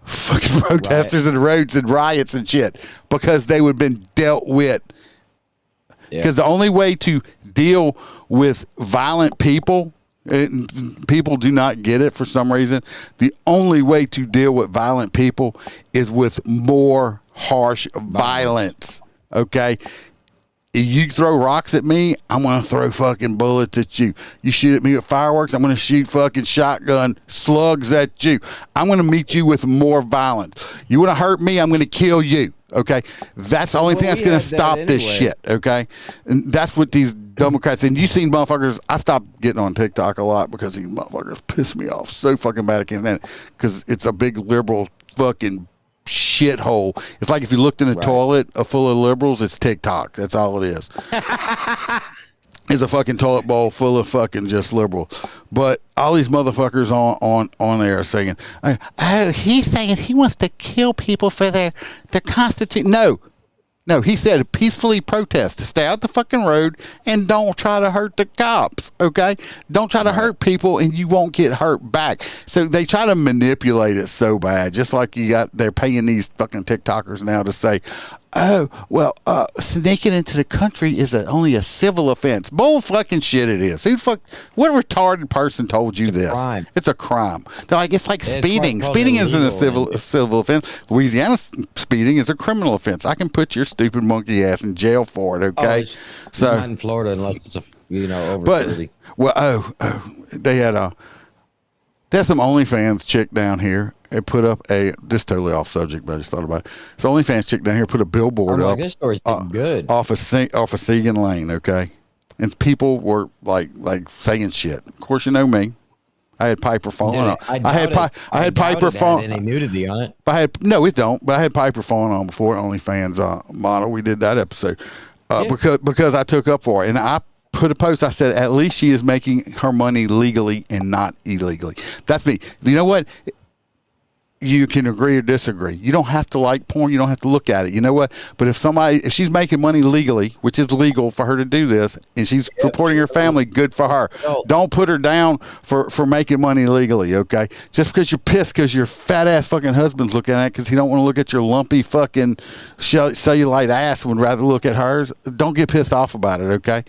Fucking protesters in the roads and riots and shit, because they would have been dealt with. Because the only way to deal with violent people, people do not get it for some reason. The only way to deal with violent people is with more harsh violence. Okay? If you throw rocks at me, I'm going to throw fucking bullets at you. You shoot at me with fireworks, I'm going to shoot fucking shotgun slugs at you. I'm going to meet you with more violence. You want to hurt me, I'm going to kill you. Okay? That's the only thing that's going to stop this shit. Okay? And that's what these Democrats, and you seen motherfuckers, I stopped getting on TikTok a lot because these motherfuckers piss me off so fucking bad I can't stand it, because it's a big liberal fucking shithole. It's like if you looked in a toilet full of liberals, it's TikTok. That's all it is. It's a fucking toilet bowl full of fucking just liberals. But all these motherfuckers on there are saying, oh, he's saying he wants to kill people for their constitution. No, he said peacefully protest, stay out the fucking road, and don't try to hurt the cops, okay? Don't try to hurt people, and you won't get hurt back. So they try to manipulate it so bad, just like they're paying these fucking TikTokers now to say, oh, well, sneaking into the country is only a civil offense. Bull fucking shit it is. What retarded person told you this? Crime. It's a crime. They're like, it's like speeding. Speeding isn't a civil offense. Louisiana speeding is a criminal offense. I can put your stupid monkey ass in jail for it, okay? So not in Florida unless it's over 30. Well, they had some OnlyFans chick down here. It put up this totally off subject, but I just thought about it. So OnlyFans chick down here put a billboard up. This story's good. Off of Segan Lane, okay? And people were like saying shit. Of course, you know me. I had Piper falling on. I had Piper falling. Any nudity on it? No, it don't. But I had Piper falling on before OnlyFans model. We did that episode because I took up for it, and I put a post. I said, at least she is making her money legally and not illegally. That's me. You know what? you can agree or disagree. You don't have to like porn. You don't have to look at it. You know what? But if she's making money legally, which is legal for her to do this, and she's supporting her family, good for her. Don't put her down for making money legally, okay? Just because you're pissed because your fat ass fucking husband's looking at it because he don't want to look at your lumpy fucking cellulite ass and would rather look at hers, don't get pissed off about it, okay?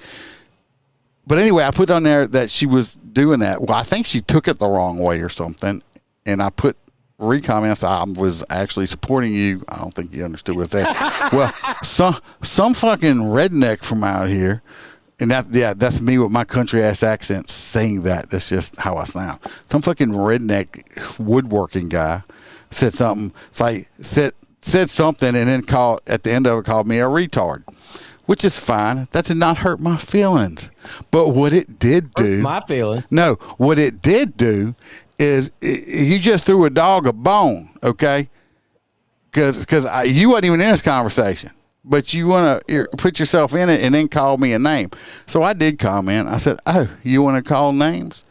But anyway, I put on there that she was doing that. Well, I think she took it the wrong way or something, and I put re-comments. I was actually supporting you. I don't think you understood what that. Well, some fucking redneck from out here, and that's me with my country ass accent saying that. That's just how I sound. Some fucking redneck woodworking guy said something. It's like said something, and then at the end of it called me a retard, which is fine. That did not hurt my feelings. But what it did do, my feelings. No, what it did do is you just threw a dog a bone, okay? Because you wasn't even in this conversation, but you want to put yourself in it and then call me a name. So I did comment. I said, "Oh, you want to call names?"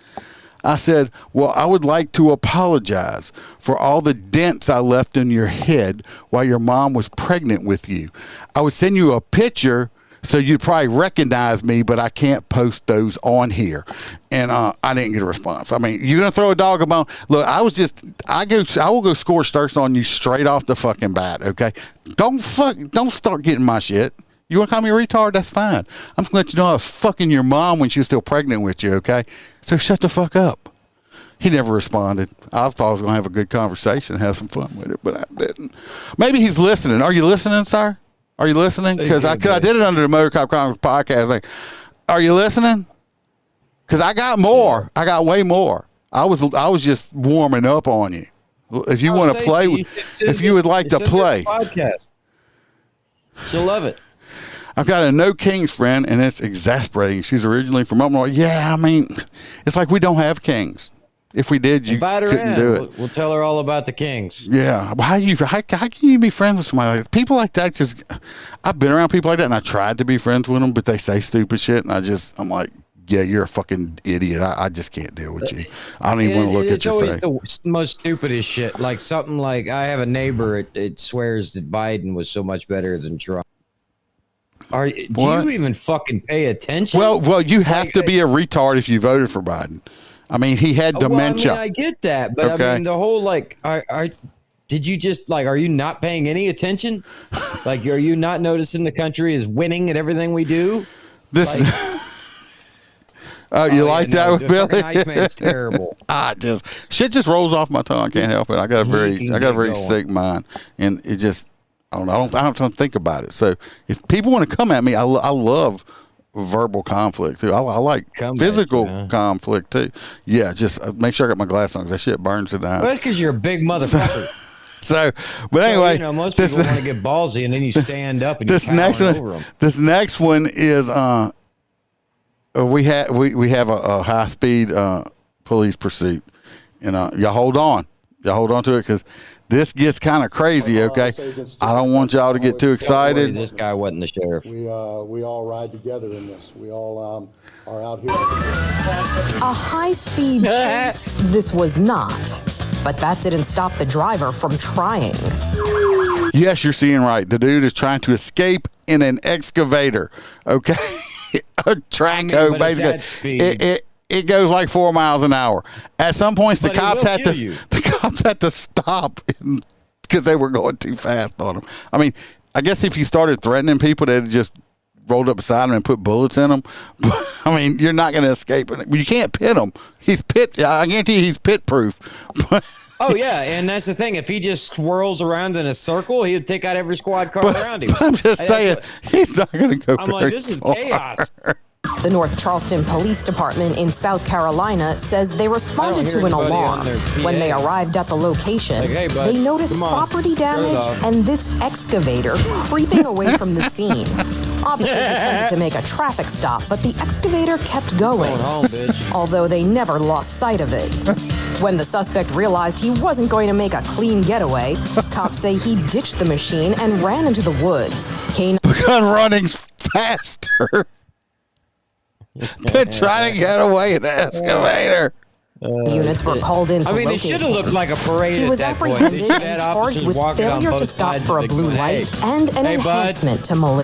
I said, "Well, I would like to apologize for all the dents I left in your head while your mom was pregnant with you. I would send you a picture so you'd probably recognize me, but I can't post those on here." And I didn't get a response. I mean, you're gonna throw a dog a bone? Look, I will go scorched earth on you straight off the fucking bat. Okay, don't start getting my shit. You want to call me a retard? That's fine. I'm just gonna let you know I was fucking your mom when she was still pregnant with you. Okay, so shut the fuck up. He never responded. I thought I was gonna have a good conversation, have some fun with it, but I didn't. Maybe he's listening. Are you listening, sir? Are you listening? Because I did it under the Motor Cop Chronicles podcast. Like, are you listening? Because I got more. I got way more. I was just warming up on you. If you want to play, if you would like to play, podcast. She'll love it. I've got a No Kings friend, and it's exasperating. She's originally from Omaha. Yeah, I mean, it's like we don't have kings. If we did, you couldn't do it. We'll tell her all about the Kings. Yeah. How can you be friends with somebody like that? People like that I've been around people like that, and I tried to be friends with them, but they say stupid shit, and I'm like, yeah, you're a fucking idiot. I just can't deal with you. I don't even want to look at your face. It's always the most stupidest shit. Like something like, I have a neighbor, it swears that Biden was so much better than Trump. Do you even fucking pay attention? Well, you have to be a retard if you voted for Biden. I mean, he had dementia. I get that, but okay. I mean, the whole did you just are you not paying any attention? Like, are you not noticing the country is winning at everything we do? You like that with Billy? Iceman's terrible. Shit just rolls off my tongue. I can't help it. I got a very sick mind, and it just I don't think about it. So if people want to come at me, I love verbal conflict too. I like physical conflict too. Yeah, just make sure I got my glass on because that shit burns it out. Well, that's because you're a big motherfucker. But anyway, most people want to get ballsy and then you stand up and this next one is we have a high speed police pursuit, and y'all hold on to it because this gets kind of crazy, okay? I don't want y'all to get too excited. This guy wasn't the sheriff. We all ride together in this. We all are out here. A high-speed chase this was not, but that didn't stop the driver from trying. Yes, you're seeing right. The dude is trying to escape in an excavator, okay? A track hoe, basically. It goes like 4 miles an hour. At some points, the cops had to stop because they were going too fast on him. I mean, I guess if he started threatening people, they'd just rolled up beside him and put bullets in them. But, I mean, you're not going to escape. You can't pit him. I guarantee he's pit proof. Oh, yeah, and that's the thing. If he just swirls around in a circle, he would take out every squad car around him. But I'm just saying, he's not going to go I'm like, this is chaos. The North Charleston Police Department in South Carolina says they responded to an alarm. When they arrived at the location, they noticed property damage and this excavator creeping away from the scene. Officers attempted to make a traffic stop, but the excavator kept going, although they never lost sight of it. When the suspect realized he wasn't going to make a clean getaway, cops say he ditched the machine and ran into the woods. Because running's faster. They're trying to get away in the excavator. Units were called in to I mean, it locate should have looked him. like a parade He at was that point. apprehended They should have and had charged officers with walking on failure to both stop sides for of a the blue gun. light Hey. and an Hey, bud. enhancement to Molina.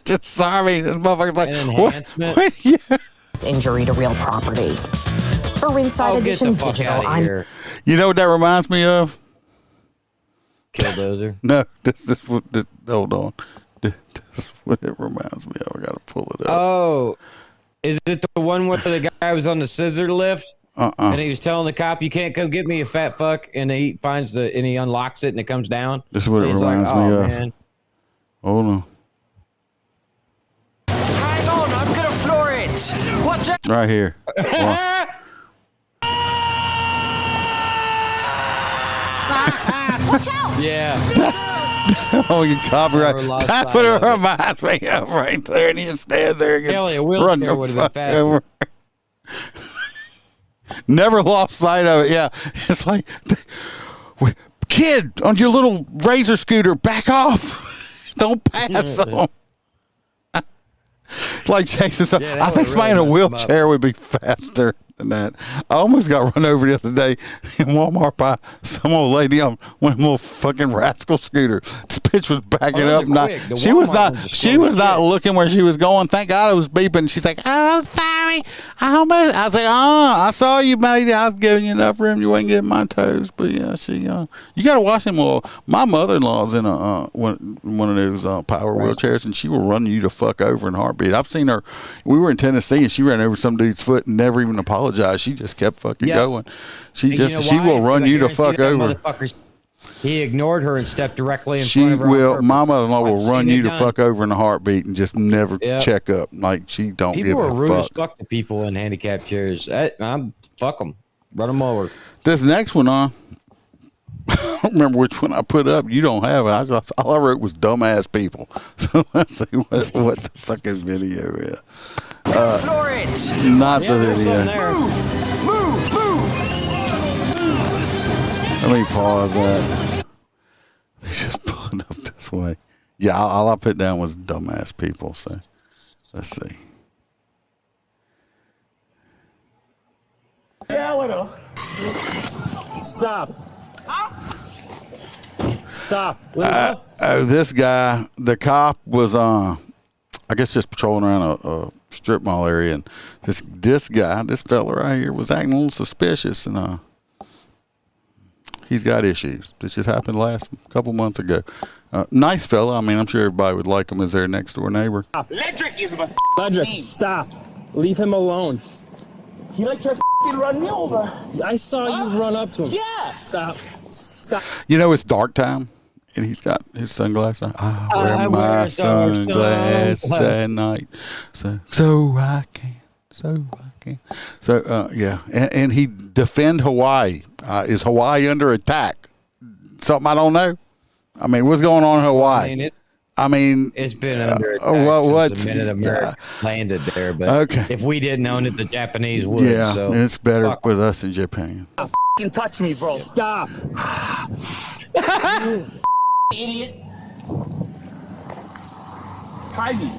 Just sorry, this motherfucker's like, An what? enhancement? Yeah. Injury to real property. For Inside Oh, get the Edition fuck Digital, out of I'm here. You know what that reminds me of? Killdozer. No, hold on. This is what it reminds me of. I gotta pull it up. Oh, is it the one where the guy was on the scissor lift? And he was telling the cop, "You can't come get me, you fat fuck." And he finds and he unlocks it and it comes down. This is what it And he's reminds like, me "Oh, of. man." Hold on. Hang on, I'm gonna floor it. Watch out. Right here. Watch out. Yeah. Oh, you copyright. Never lost That's sight what of it it. reminds me of right there. And you just stand there and Hell yeah, run wheelchair the would've been fuck faster. over. Never lost sight of it. Yeah. It's like, kid, on your little razor scooter, back off. Don't pass them. Like Jason said, Yeah, that I think would somebody in a really mess 'em up. wheelchair would be faster than that. I almost got run over the other day in Walmart by some old lady on one of them little fucking rascal scooters. This bitch was backing Oh, up. those are quick. The She was Walmart not. ones are She slow was as not shit. looking where she was going. Thank God it was beeping. She's like, "Oh, sorry. I almost." I was like, I saw you, matey. I was giving you enough room. You wasn't getting my toes, but yeah, you got to watch him. Well, my mother-in-law's in one of those power wheelchairs, and she will run you the fuck over in a heartbeat. I've seen her. We were in Tennessee, and she ran over some dude's foot and never even apologized. She just kept fucking going. She And just you know she why? will It's 'cause run I you the guarantee fuck that over. motherfucker- He ignored her and stepped directly in She front of her. on will. purpose. My mother-in-law I've will seen run it you the done. fuck over in a heartbeat and just never Yeah. check up. Like she don't People give are a rude as fuck. fuck to people in handicapped chairs. Fuck them. Run them over. This next one I don't remember which one I put up. You don't have it. All I wrote was dumbass people. So let's see what the fucking video is. Floor it. Not Yeah, the there's video. something there. Move. Let me pause that. He's just pulling up this way. Yeah, all I put down was dumbass people. So let's see. Yeah, stop. Stop. This guy, the cop was I guess just patrolling around a strip mall area, and this guy, this fella right here, was acting a little suspicious, and he's got issues. This just happened last couple months ago. Nice fella. I mean, I'm sure everybody would like him as their next door neighbor. Ledrick is my Ledrick, stop. Leave him alone. He like to run me over. I saw you run up to him. Yeah. Stop. You know, it's dark time, and he's got his sunglasses on. I wear my wear sunglasses at night, so I can. So yeah, and he defend Hawaii. Is Hawaii under attack? Something I don't know. I mean, what's going on in Hawaii? I mean, It's been under attack since the minute America landed there. But Okay. if we didn't own it, the Japanese would. Yeah, so it's better fuck. with us in Japan. Fucking touch me, bro. Stop. You idiot. Hide me.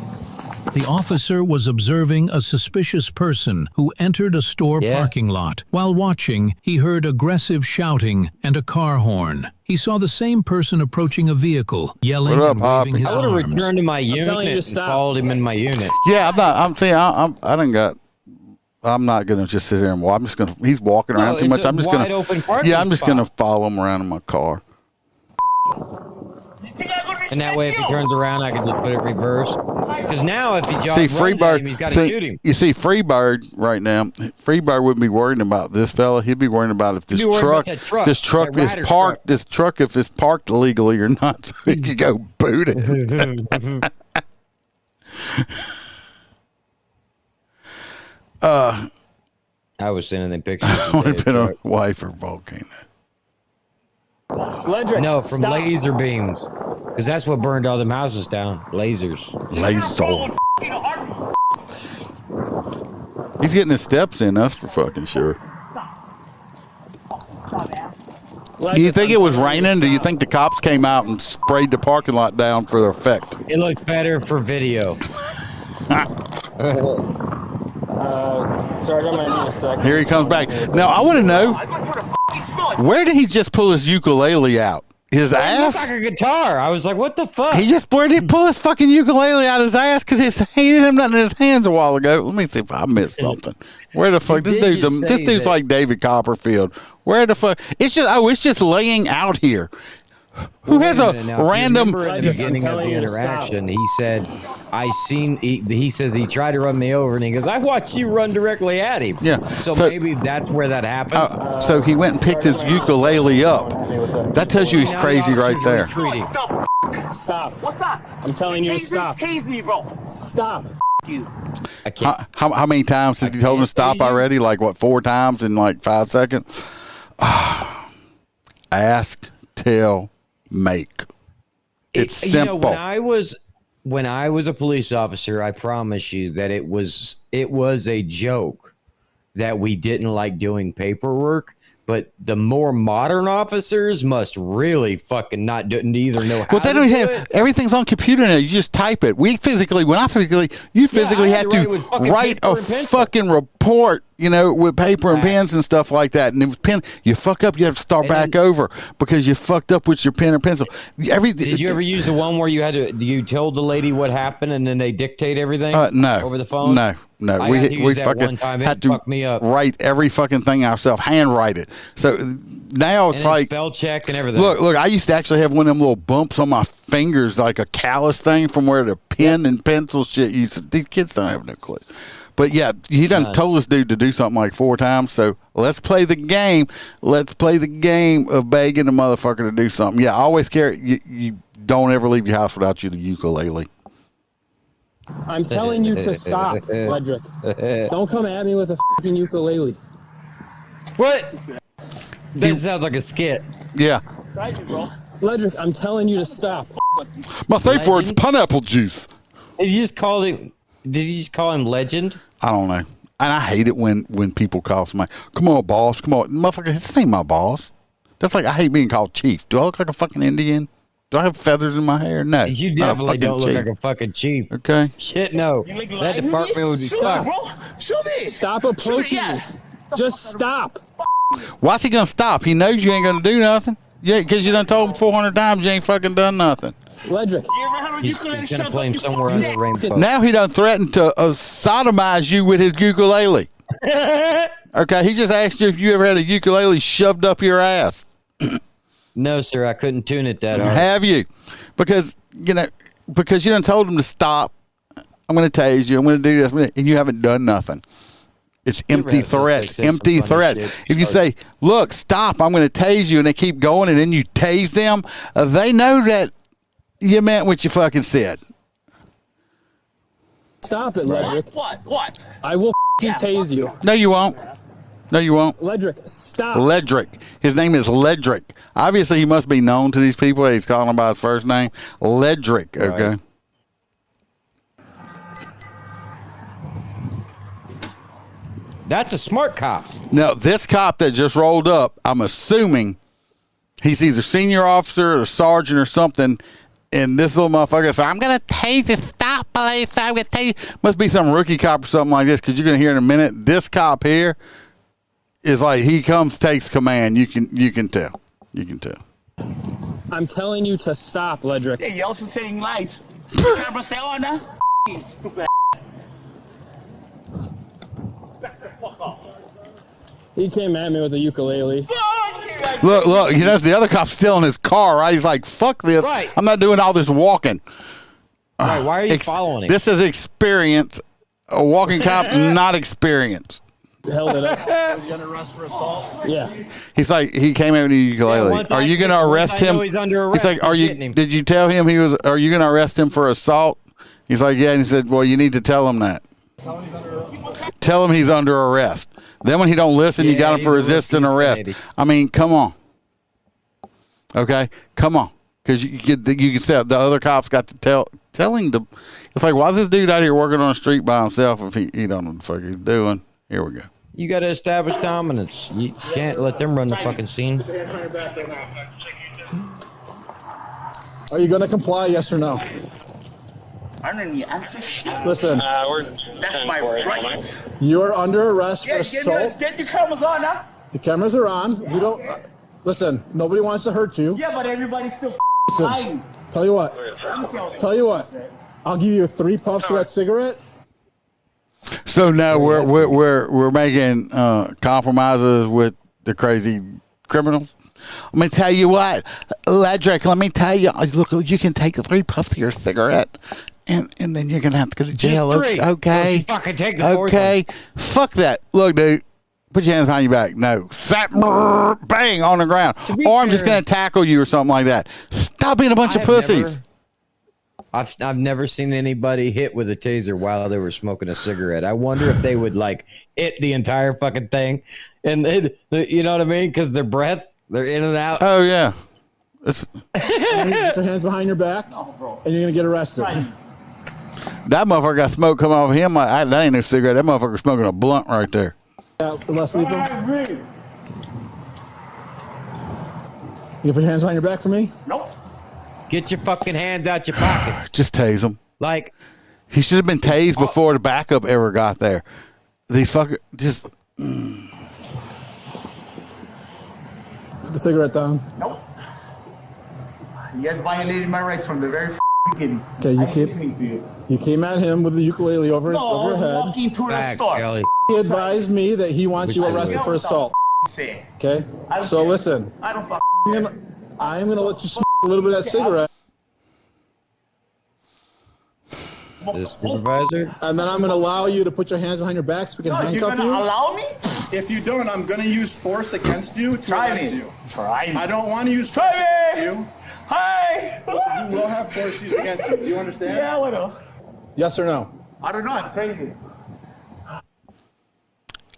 The officer was observing a suspicious person who entered a store parking lot. While watching, he heard aggressive shouting and a car horn. He saw the same person approaching a vehicle, yelling and waving his I would have arms. returned to my unit and followed him in my unit. Yeah, I'm not gonna just sit here and watch. I'm just gonna. He's walking around No, too it's much. a I'm just wide gonna. open parking Yeah, I'm just spot. gonna follow him around in my car. And that way, if he turns around, I can just put it reverse. Because now, if he See, runs at Freebird. him, he's got to shoot him. You see, Freebird right now. Freebird wouldn't be worrying about this fella. He'd be worrying about if this He'd be worried truck, about that truck, this truck that is rider's parked. This truck, if it's parked illegally or not, so he could go boot it. I was sending them pictures. I would have been a wife or volcano. Ledrick, No, from stop. laser beams. Because that's what burned all them houses down. Lasers. Laser. He's getting his steps in. That's for fucking sure. Do you think it was raining? Do you think the cops came out and sprayed the parking lot down for effect? It looked better for video. Sarge, I might need a second. Here he comes back. Now, I want to know, where did he just pull his ukulele out? His ass? It looked like a guitar. I was like, what the fuck? Where did he pull his fucking ukulele out of his ass? Because he didn't have nothing in his hands a while ago. Let me see if I missed something. Where the fuck? This dude's like David Copperfield. Where the fuck? It's just laying out here. Who has a random? At the beginning of the interaction, he said, he says he tried to run me over, and he goes, I watched you run directly at him. Yeah. So maybe that's where that happened. So he went and picked his ukulele up. That tells you he's crazy right there. Stop. What's up? I'm telling you to stop. Tase me, bro. Stop. You. How many times has he told him to stop already? Like, what, 4 times in like 5 seconds? Ask, tell, make. It's simple. When I was a police officer, I promise you that it was a joke that we didn't like doing paperwork. But the more modern officers must really fucking not either know how. Well, they don't have everything's on computer now. You just type it. You physically had to write a fucking report, with paper and pens and stuff like that. And if pen, you fuck up, you have to start back over because you fucked up with your pen or pencil. Did you ever use the one where you told the lady what happened and then they dictate everything? No. Over the phone? No. We fucking had to write every fucking thing ourselves, handwrite it. So now it's like spell check and everything. Look, I used to actually have one of them little bumps on my fingers, like a callus thing from where the pen and pencil shit used. These kids don't have no clue. But yeah, he done told this dude to do something like 4 times. So let's play the game. Let's play the game of begging the motherfucker to do something. Yeah, always carry. You don't ever leave your house without your ukulele. I'm telling you to stop, Ledrick. Don't come at me with a fucking ukulele. What? That sounds like a skit. Yeah. Ledrick, I'm telling you to stop. My safe word's pineapple juice. Did you just call him Legend? I don't know. And I hate it when people call somebody, come on, boss, come on. Motherfucker, this ain't my boss. That's like, I hate being called chief. Do I look like a fucking Indian? Do I have feathers in my hair? No. You definitely don't look like a fucking chief. Okay. Shit, no. That department would be fucked. Show me. Stop approaching me. Just stop. Why's he gonna stop? He knows you ain't gonna do nothing. Yeah, because you done told him 400 times you ain't fucking done nothing. Ledrick. He's gonna play him somewhere under the rainbow. Now he done threatened to sodomize you with his ukulele. Okay, he just asked you if you ever had a ukulele shoved up your ass. No, sir, I couldn't tune it that hard. Have you? Because you done told him to stop. I'm going to tase you. I'm going to do this, and you haven't done nothing. It's empty threats. Empty threats. If you say, "Look, stop! I'm going to tase you," and they keep going, and then you tase them, they know that you meant what you fucking said. Stop it, Ledrick. What? I will tase you. No, you won't. No, you won't. Ledrick, stop. Ledrick. His name is Ledrick. Obviously, he must be known to these people. He's calling him by his first name. Ledrick, okay? Right. That's a smart cop. Now, this cop that just rolled up, I'm assuming he's either senior officer or sergeant or something, and this little motherfucker said, I'm going to tase you. Stop, police. I'm going to tase you. Must be some rookie cop or something like this, because you're going to hear in a minute, this cop here is like, he comes, takes command. You can tell. You can tell. I'm telling you to stop, Ledrick. Hey, you also saying lies. Camera stay on now. Stupid. Back the fuck off. He came at me with a ukulele. Look, the other cop's still in his car, right? He's like, fuck this. Right. I'm not doing all this walking. Right, why are you following him? This is experience. A walking cop, not experience. Held it up. Was he under arrest for assault? Yeah. He's like, he came in with a ukulele. Are you going to arrest him? He's under arrest. He's like, did you tell him are you going to arrest him for assault? He's like, yeah. And he said, well, you need to tell him that. Tell him he's under arrest. Then when he don't listen, you got him for resisting arrest. I mean, come on. Okay? Come on. Because you can say the other cops got to telling the. It's like, why is this dude out here working on the street by himself if he don't know what the fuck he's doing? Here we go. You got to establish dominance. You can't let them run the fucking scene. Are you going to comply, yes or no? I don't need answer shit. Listen, That's my right. you are under arrest for Yeah, assault. get your cameras on, huh? The cameras are on. We don't. Listen, nobody wants to hurt you. Yeah, but everybody's still Listen, lying. tell you what. I'll give you 3 puffs of that cigarette. So now we're making compromises with the crazy criminals. Let me tell you what, Ledrick. Let me tell you. Look, you can take 3 puffs of your cigarette, and then you're gonna have to go to jail. Just 3. Okay. Don't fucking take the 4th Okay. Fuck that. Look, dude. Put your hands behind your back. No. Bang on the ground. Or I'm just gonna tackle you or something like that. Stop being a bunch of pussies. I've never seen anybody hit with a taser while they were smoking a cigarette. I wonder if they would like hit the entire fucking thing, and you know what I mean? Because their breath, they're in and out. Oh yeah. It's Put your hands behind your back, and you're gonna get arrested. that motherfucker got smoke come off of him. That ain't no cigarette. That motherfucker smoking a blunt right there. Less lethal. You put your hands behind your back for me? Nope. Get your fucking hands out your pockets. Just tase him. Like he should have been tased before the backup ever got there. These fuckers just. Put the cigarette down. Nope. You guys violated my rights from the very beginning. Okay, you came at him with the ukulele over his head. Walking to the store. He advised me that he wants you arrested for assault. Okay? So listen. I don't fuck. I'm gonna let you smoke a little bit of that cigarette. The supervisor? And then I'm gonna allow you to put your hands behind your back so we can handcuff you. You're gonna allow me? If you don't, I'm gonna use force against you to Try arrest me. you. Try me. I don't want to use force against you. Hi. You will have force used against you. Do you understand? Yeah, I know. Yes or no? I don't know. I'm crazy.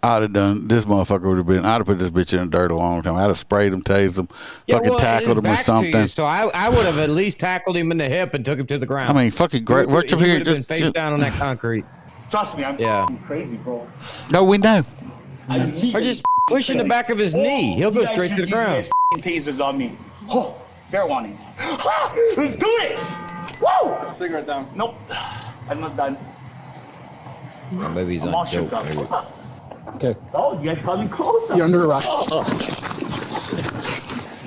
I'd have done this motherfucker would have been. I'd have put this bitch in the dirt a long time. I'd have sprayed him, tased him, fucking tackled him or something. So I would have at least tackled him in the hip and took him to the ground. I mean, fucking great. What's up He here? would have been face down on that concrete. Trust me, I'm crazy, bro. No, we know. Or just pushing the back of his knee. He'll go straight to the ground. Tasers on me. Oh, fair warning. Let's do it. Whoa! Cigarette down. Nope. I'm not done. Or maybe he's I'm on all shook dope. up. Maybe. Okay. Oh, you guys coming closer. You're under arrest.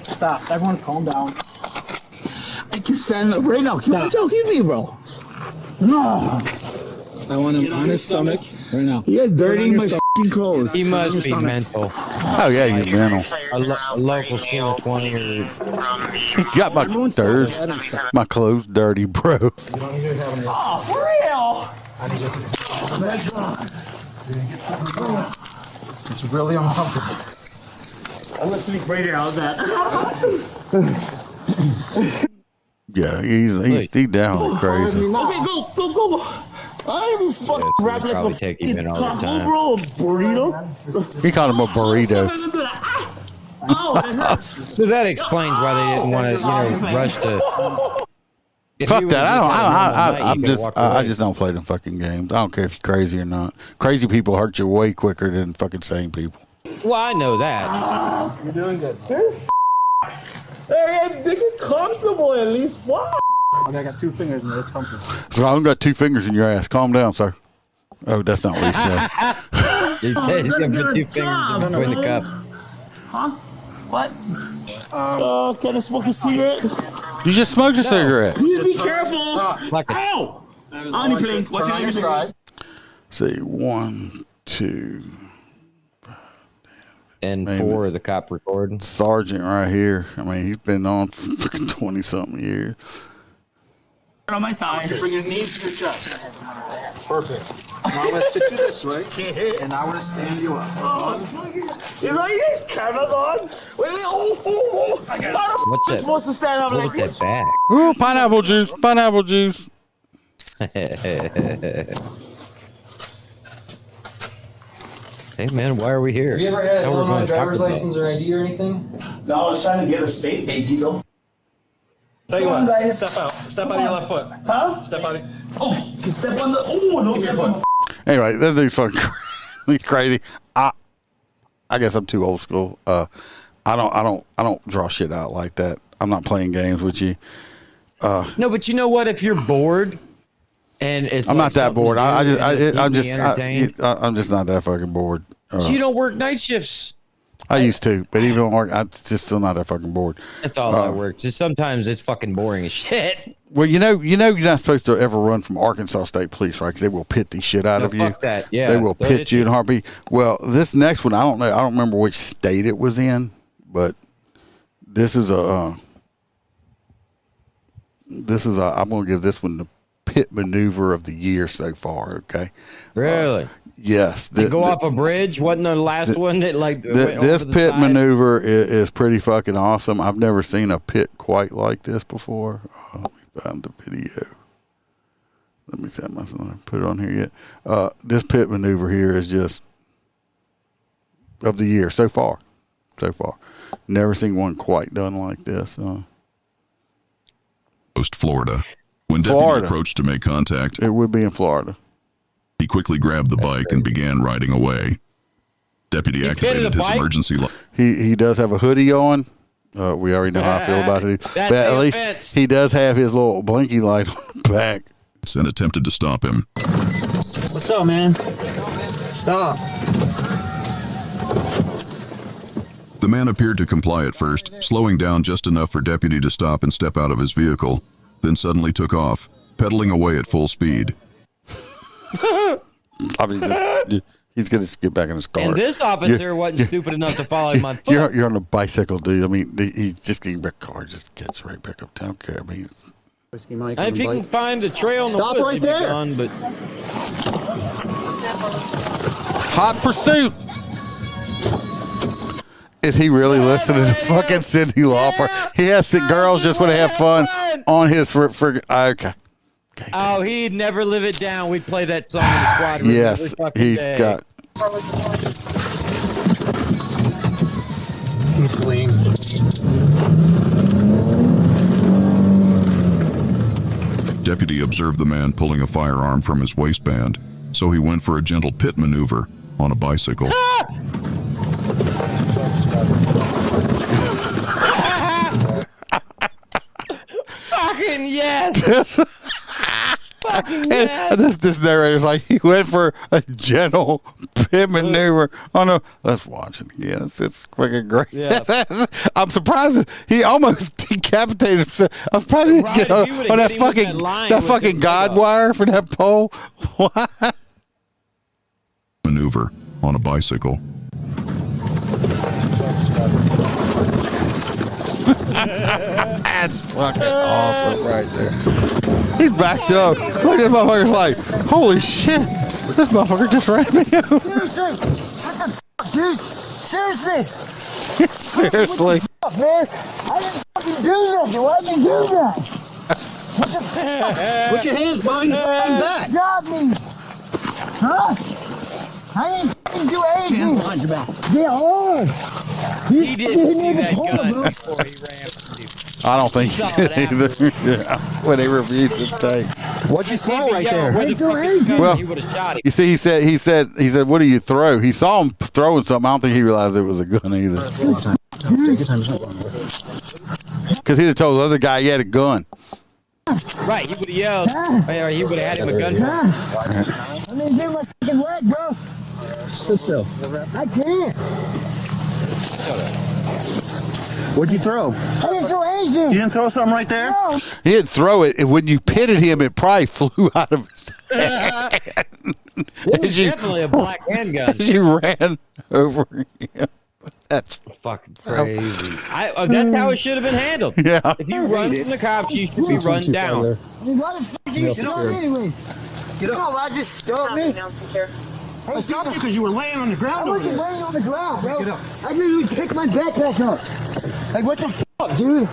Stop. Everyone calm down. I can stand up right now. Stop. Don't hit me, bro. No. I want him on his stomach right now. You guys dirtying my f***ing clothes. He must be mental. Oh yeah, he's mental. A local 20 or. He got my my clothes dirty, bro. Oh, for real? It's really uncomfortable. I'm listening right here. How's that? Yeah, he's down crazy. Okay, go. I'm fucking rap like probably a take him in all the taco, time. bro. Burrito. He called him a burrito. Oh, that hurts. So that explains why they didn't want to, rush to. Fuck that! I just don't play them fucking games. I don't care if you're crazy or not. Crazy people hurt you way quicker than fucking sane people. Well, I know that. You're doing good. Hey, make it comfortable at least. What? Okay, I got 2 fingers in there. It's comfortable. So I've got 2 fingers in your ass. Calm down, sir. Oh, that's not what he said. He said he's gonna put 2 fingers in between the cup. Huh? What? Can I smoke a cigarette? You just smoked a cigarette. Please be careful. Ow! Only what's your name? Side. See, 1, 2, And 4 the cop recording. Sergeant right here. I mean, he's been on for fucking 20-something years. On my side. Bring your knees to your chest. Perfect. Now I'm going to sit you this way, and I'm going to stand you up. Is all you guys cameras on? Wait. Oh. How the What's am I that? supposed to stand up What like was this? that Ooh, pineapple juice. Pineapple juice. back? Hey man, why are we here? Have you ever had Now we're Illinois going to Taco driver's Bell. license or ID or anything? No, I was trying to get a state ID though. Tell you Come on, what, guys. step out. Step out of your left foot. Huh? Step out. Oh, you can step on the. Oh, no, step on the. Anyway, that dude's fucking he's crazy. I guess I'm too old school. I don't draw shit out like that. I'm not playing games with you. No, but you know what? If you're bored And it's I'm like not that bored. I'm just not that fucking bored. So you don't work night shifts. I used to, but even on work, I'm just still not that fucking bored. That's all I work. Just sometimes it's fucking boring as shit. Well, you're not supposed to ever run from Arkansas State Police, right? Because they will pit the shit out of you. Fuck that. Yeah, they will pit you in a heartbeat. Well, this next one, I don't know. I don't remember which state it was in, but this is I'm going to give this one the pit maneuver of the year so far. Okay. Really? Yes. They go off a bridge. Wasn't the last one that like this pit maneuver is pretty fucking awesome. I've never seen a pit quite like this before. Let me find the video. Let me see. I must not put it on here yet. This pit maneuver here is just of the year so far. So far, never seen one quite done like this. Florida. When deputy approached to make contact, it would be in Florida. He quickly grabbed the bike and began riding away. Deputy activated his emergency light. He does have a hoodie on. We already know how I feel about it. But at least he does have his little blinky light on the back. And attempted to stop him. What's up, man? Stop. The man appeared to comply at first, slowing down just enough for deputy to stop and step out of his vehicle, then suddenly took off, pedaling away at full speed. I mean, he's going to get back in his car. And this officer wasn't stupid enough to follow him on foot. You're on a bicycle, dude. I mean, he's just getting back in the car, just gets right back up town. I mean, if he can find a trail in the woods, right there. Gone, but hot pursuit. Is he really listening to fucking Cyndi Lauper? He has the girls just want to have fun on his okay. Oh, he'd never live it down. We'd play that song in the squad room. Yes, he's got. He's fleeing. Deputy observed the man pulling a firearm from his waistband, so he went for a gentle pit maneuver on a bicycle. Fucking yes! Fucking yes! And this narrator's like, he went for a gentle pit maneuver on a. Let's watch it again. It's fucking great. Yeah. I'm surprised he almost decapitated himself. I'm surprised he didn't get on that fucking guide wire for that pole. What? Maneuver on a bicycle. That's fucking awesome right there. He's backed up. Look at this motherfucker's like, holy shit, this motherfucker just ran me over. Seriously, what the fuck, dude? Seriously. Seriously. What the fuck, man? I didn't fucking do nothing. Why'd you do that? What the fuck? Put your hands behind your fucking back. Got me. Huh? I didn't fucking do anything. Hands behind your back. Get hard. He didn't see that gun before he ran. I don't think he did either. Yeah, when they reviewed the tape. What'd you throw right there? Well, you see, he said, what do you throw? He saw him throwing something. I don't think he realized it was a gun either. Because he'd have told the other guy he had a gun. Right, he would have yelled. Or he would have had him a gun. I didn't do my fucking leg, bro. Sit still. I can't. What'd you throw? I didn't throw anything. You didn't throw something right there? No. He didn't throw it. When you pitted him, it probably flew out of his head. It was definitely a black handgun. As you ran over him. That's fucking crazy. That's how it should have been handled. Yeah. If you run from the cops, you should be run down. Why the fuck did you stop me anyway? Get up. I just stopped me. I stopped you because you were laying on the ground. I wasn't laying on the ground, bro. I literally picked my backpack up. Like, what the fuck, dude?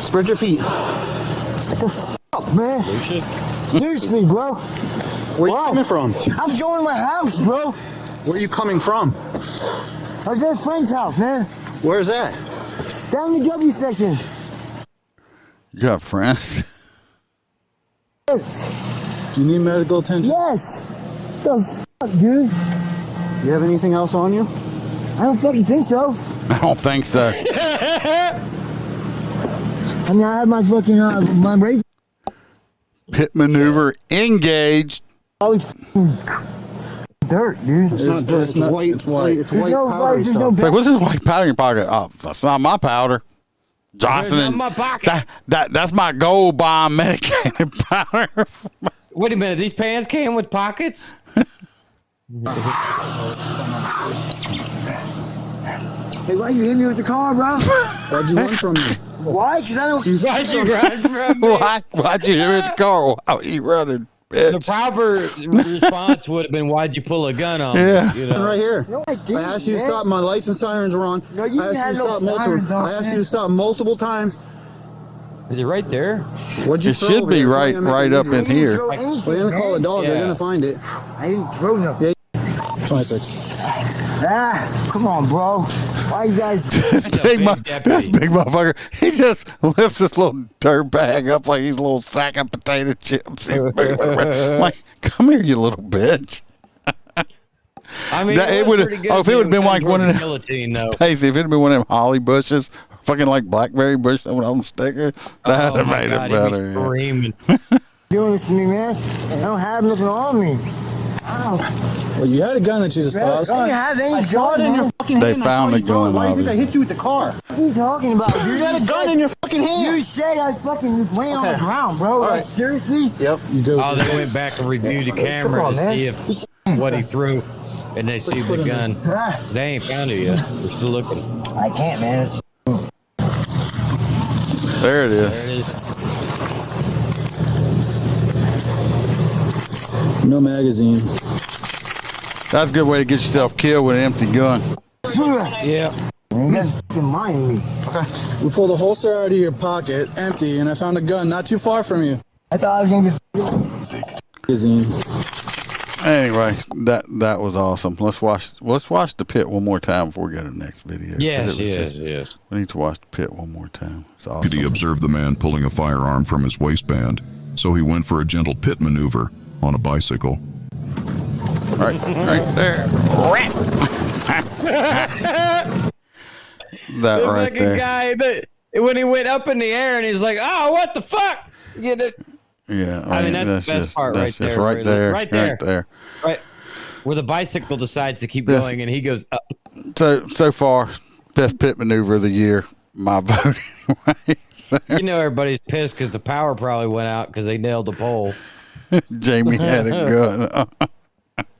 Spread your feet. What the fuck, man? Seriously, bro. Where you coming from? I'm going to my house, bro. Where are you coming from? I was at a friend's house, man. Where's that? Down in the W section. You got friends? Do you need medical attention? Yes. The fuck, dude? You have anything else on you? I don't fucking think so. I don't think so. I mean, I have my fucking my razor. Pit maneuver engaged. Dirt, dude. It's not dirt. It's white. It's white. It's white powder stuff. It's like, what's this white powder in your pocket? Oh, that's not my powder. Johnson, Not my pocket. That's my gold bond medicated powder. Wait a minute, these pants came with pockets? Hey, why you hit me with the car, bro? Why'd you run from me? Why? Because I don't. Why'd you run from me? Why'd you hit me with the car? Why you running, bitch? The proper response would have been, "Why'd you pull a gun on me?" Yeah. You know? Right here. No, I didn't. I asked you to stop. My lights and sirens were on. No, you I asked had you to no stop sirens multiple. on, I asked you man. to stop multiple times. Is it right there? What'd you It throw should over be here? right up in here. We're gonna call a dog. They're gonna find it. I didn't throw nothing. 26. Ah, come on, bro. Why you guys? This big motherfucker. He just lifts this little dirt bag up like he's a little sack of potato chips. Like, come here, you little bitch. I mean, It would have. Oh, if it would have been like one of them, Stacey, if it had been one of them holly bushes, fucking like blackberry bush, one of them stickers, that would have made it better. Screaming. Doing this to me, man. I don't have nothing on me. Ow. Well, you had a gun that you just tossed. I didn't have any I saw it in your fucking They hand. found the gun, Why do you think I hit you with the car? What are you talking about, dude? You had a gun in your fucking hand. You said I fucking was laying on the ground, bro. Like, right. seriously? Yep. You do. Oh, they went back and reviewed the camera on, to man. see if what he threw, and they see the gun. They ain't found it yet. We're still looking. I can't, man. It's There it There is. it is. No magazine. That's a good way to get yourself killed with an empty gun. Yeah. You guys fucking mind me. Okay. We pulled a holster out of your pocket, empty, and I found a gun not too far from you. I thought I was gonna get. Magazine. Anyway, that was awesome. Let's watch the pit one more time before we go to the next video. Yes, Yes. yes. We need to watch the pit one more time. It's He awesome. observed the man pulling a firearm from his waistband, so he went for a gentle pit maneuver on a bicycle. Right there. That The right fucking there. guy that when he went up in the air and he's like, "Oh, what the fuck?" You know, Yeah, I mean, that's the best part that's right just there. right there, Right there. Right. Where the bicycle decides to keep Yes. going and he goes up. So far, best pit maneuver of the year. My vote anyway. You know, everybody's pissed because the power probably went out because they nailed the pole. Jamie had a gun.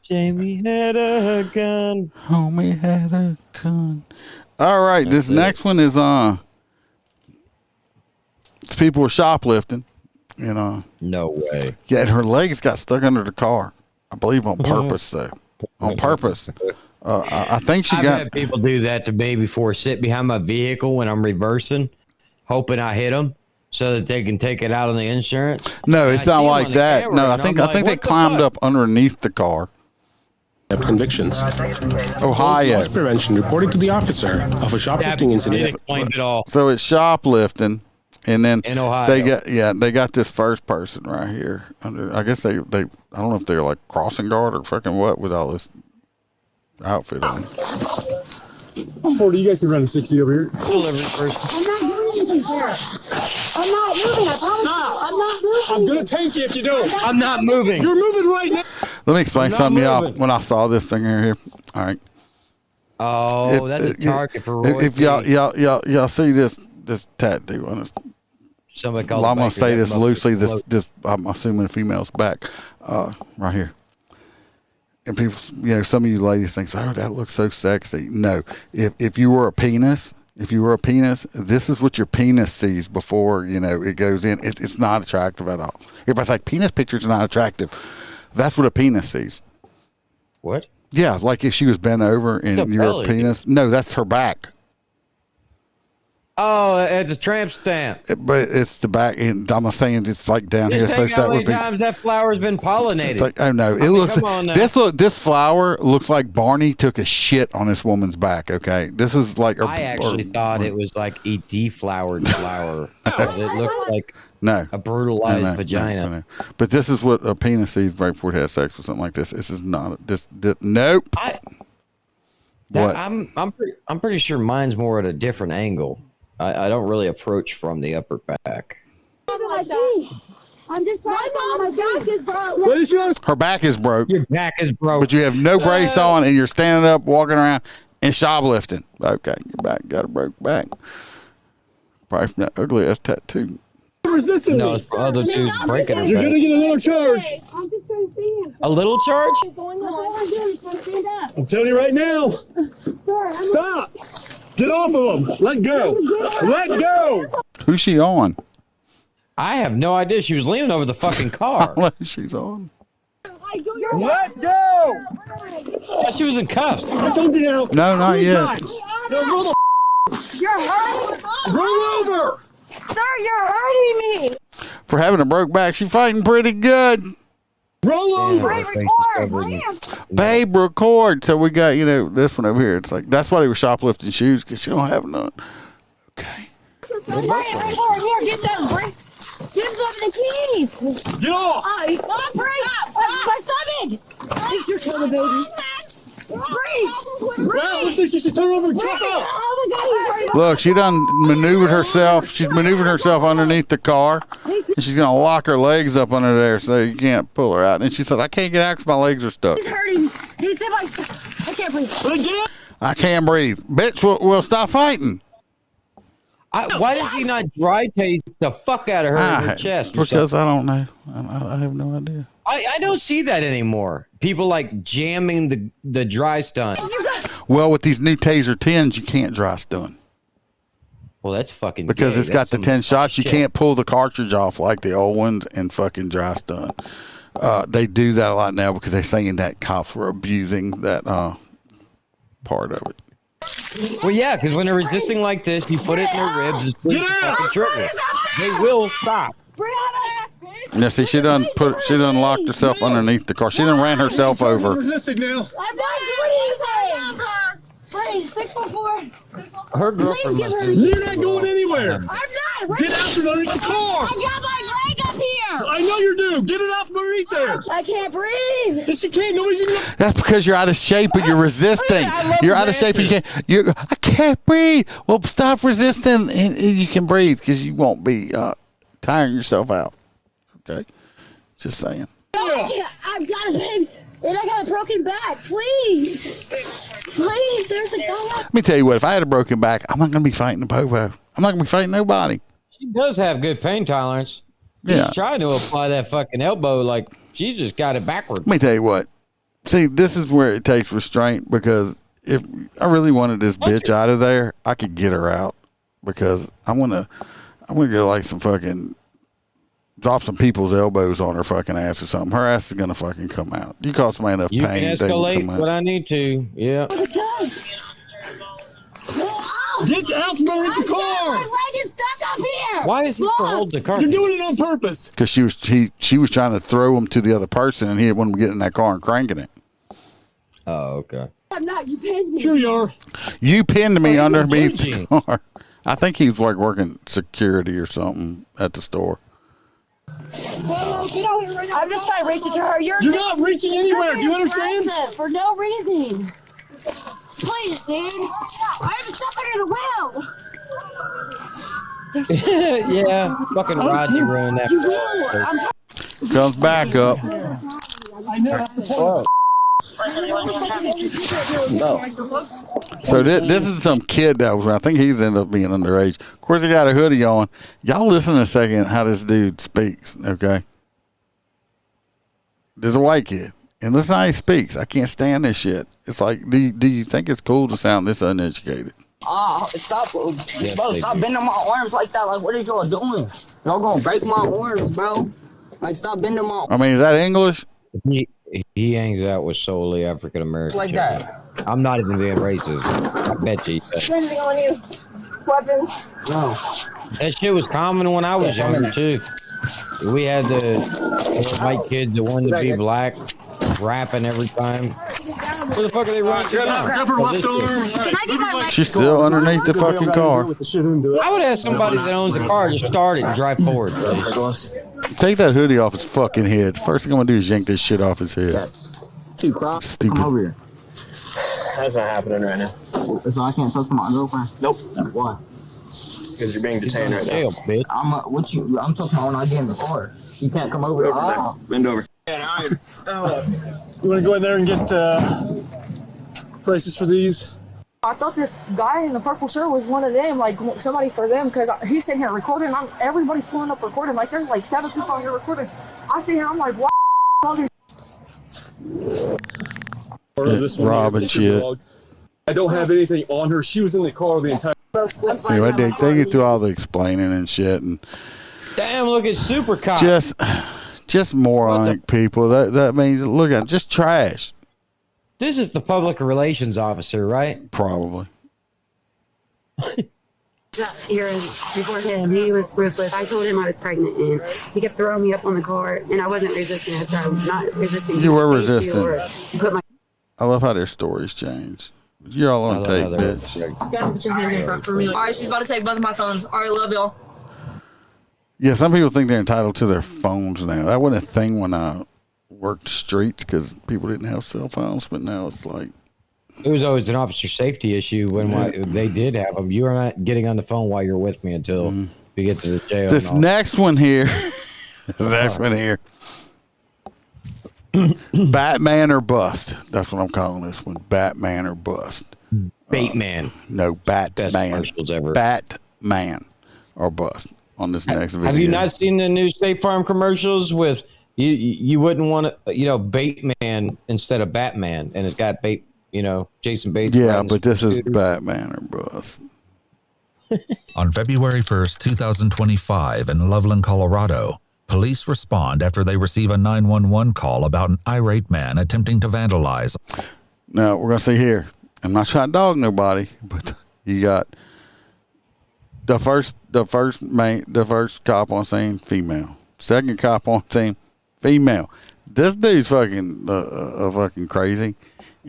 Jamie had a gun. Homie had a gun. All right, this next one is people were shoplifting, and No way. yeah, and her legs got stuck under the car. I believe on purpose, though. On purpose. I think she I've got. had people do that to me before. Sit behind my vehicle when I'm reversing, hoping I hit them so that they can take it out on the insurance. No, And it's I not see 'em like on the that. camera, No, I and think I'm I think like, they what the climbed fuck? up underneath the car. Have convictions. Ohio. Loss prevention reporting to the officer of a shoplifting It incident. explains it all. So it's shoplifting, and then In Ohio. they got this first person right here under. I guess they I don't know if they're like crossing guard or fucking what with all this outfit on. 40, you guys can run a 60 over here. Delivery person. I'm not doing anything, sir. I'm not moving. I promise you. I'm not moving. I'm gonna tank you if you don't. I'm not moving. You're moving right now. Let me explain I'm not something to y'all moving. when I saw this thing right here. All right. Oh, that's a target for Roy. If y'all see this tattoo on this. Somebody called. Well, I'm the gonna banker, say that this motherfucker loosely. float. This I'm assuming the female's back, right here. And people, some of you ladies think, "Oh, that looks so sexy." No, if you were a penis, this is what your penis sees before it goes in. It's not attractive at all. Everybody's like, penis pictures are not attractive. That's what a penis sees. What? Yeah, like if she was bent over and It's a you're belly, a penis. No, that's her back. Oh, it's a tramp stamp. But it's the back, and I'm not saying it's like down here. Just So think how that many would be. times that flower's been pollinated. It's like, oh no, it I mean, looks. come on now. This flower looks like Barney took a shit on this woman's back. Okay, this is like. I actually thought it was like a deflowered flower. It looked like a brutalized vagina. No. But this is what a penis sees right before it has sex with something like this. This is not this. Nope. What? I'm pretty sure mine's more at a different angle. I don't really approach from the upper back. Like that. I'm just trying to. My back is broke. Her back is broke. Your back is broke. But you have no brace on and you're standing up, walking around, and shoplifting. Okay, your back got a broke back. Probably from that ugly ass tattoo. Resisting no, it's for other dudes breaking her back. You're gonna get a little charge. I'm just trying to stand. A little charge? What's going on? I'm telling you right now. Stop. Get off of him. Let go. Let go. Who's she on? I have no idea. She was leaning over the fucking car. She's on. Let go. She was in cuffs. I told you now. No, not yet. No, roll the You're hurting. roll over. Sir, you're hurting me. For having a broke back, she's fighting pretty good. Roll over. Babe, record. So we got, this one over here. It's like, that's why they were shoplifting shoes, because she don't have none. Okay. Here, get them. Give them the keys. Get off. Stop. My stomach. It's your color, baby. Breathe. Well, looks like she should turn over and kick up. Oh my God, he's hurting. Look, she done maneuvered herself. She's maneuvered herself underneath the car. And she's going to lock her legs up under there so you can't pull her out. And she said, I can't get out because my legs are stuck. He's hurting. He said I can't breathe. I can't breathe. Bitch, we'll stop fighting. Why does he not dry taste the fuck out of her in her chest? Because I don't know. I have no idea. I don't see that anymore. People like jamming the dry stun. Well, with these new Taser 10s, you can't dry stun. Well, that's fucking because gay. it's got the 10 shots. You can't pull the cartridge off like the old ones and fucking dry stun. They do that a lot now because they're saying that cops were abusing that part of it. Well, yeah, because when they're resisting like this, you put it in their ribs, it's the fucking trigger. They will stop. Yeah, see, she done locked herself underneath the car. She done ran herself over. Resisting now. I'm not doing anything. Breathe. 614. Her girlfriend Please give her. You're not going anywhere. I'm not. Get out from underneath the car. I got my leg up here. I know you do. Get it off from underneath there. I can't breathe. Yes, you can't. Nobody's even. That's because you're out of shape and you're resisting. You're out of shape and you can't. I can't breathe. Well, stop resisting and you can breathe because you won't be tiring yourself out. Okay, just saying. I've got a baby and I got a broken back. Please, there's a guy. Let me tell you what. If I had a broken back, I'm not going to be fighting the popo. I'm not going to be fighting nobody. She does have good pain tolerance. Yeah. She's trying to apply that fucking elbow like she just got it backwards. Let me tell you what. See, this is where it takes restraint because if I really wanted this bitch out of there, I could get her out because I'm gonna go like some fucking drop some people's elbows on her fucking ass or something. Her ass is gonna fucking come out. You cause somebody enough You pain. can escalate what I need to. Yeah. Get out from underneath the car. My leg is stuck up here. Why is he holding the car? You're doing it on purpose. Because she was trying to throw him to the other person and he didn't want him to get in that car and cranking it. Oh, okay. I'm not. You pinned me. Sure you are. You pinned me underneath the car. I think he was like working security or something at the store. I'm just trying to reach it to her. You're not reaching anywhere. Do you understand? aggressive for no reason. Please, dude. I'm stuck under the wheel. Yeah, fucking Rodney ruined that. You will. Comes back up. Whoa. So this is some kid that was, I think he's ended up being underage. Of course, he got a hoodie on. Y'all listen a second how this dude speaks, okay? There's a white kid, and listen how he speaks. I can't stand this shit. It's like, do you think it's cool to sound this uneducated? Stop, bro. Stop bending my arms like that. Like, what are y'all doing? Y'all gonna break my arms, bro. Like, stop bending my I mean, is that English? He hangs out with solely African Americans. like that. I'm not even being racist. I bet you. Anything on you? Weapons? No. That shit was common when I was younger too. We had the white kids that wanted to be black, rapping every time. Where the fuck are they running? She's still underneath the fucking car. I would ask somebody that owns a car to start it and drive forward, please. Take that hoodie off his fucking head. First thing I'm gonna do is yank this shit off his head. Stupid. Come over here. That's not happening right now. So I can't touch my girlfriend? Nope. Why? because you're being detained right now. Jail, bitch. I'm talking about when I get in the car. You can't come over there. Bend over. Yeah, you want to go in there and get prices for these? I thought this guy in the purple shirt was one of them, like somebody for them, because he's sitting here recording. Everybody's pulling up recording. Like there's like 7 people on here recording. I see him. I'm like, what? All these. This one Robin shit. I don't have anything on her. She was in the car the entire. See, they get through all the explaining and shit, and damn, look at Super Cop. Just moronic people. That means look at just trash. This is the public relations officer, right? Probably. Here before him, he was ruthless. I told him I was pregnant, and he kept throwing me up on the car, and I wasn't resisting it, so I'm not resisting. You were resisting. Put my I love how their stories change. You're all on tape, bitch. You gotta put your hands in front for me. All right, she's about to take both of my phones. All right, love y'all. Yeah, some people think they're entitled to their phones now. That wasn't a thing when I worked streets because people didn't have cell phones, but now it's like. It was always an officer safety issue when they did have them. You are not getting on the phone while you're with me until we get to the jail. This next one here. Next one here. Batman or bust. That's what I'm calling this one. Batman or bust. Bateman. No, Batman. Best commercials ever. Batman or bust on this next video. Have you not seen the new State Farm commercials with you wouldn't want to, Bateman instead of Batman, and it's got Jason Bates. Yeah, but this is Batman or bust. On February 1st, 2025 in Loveland, Colorado, police respond after they receive a 911 call about an irate man attempting to vandalize. Now, we're going to see here. I'm not trying to dog nobody, but you got the first cop on scene, female. Second cop on scene, female. This dude's fucking crazy,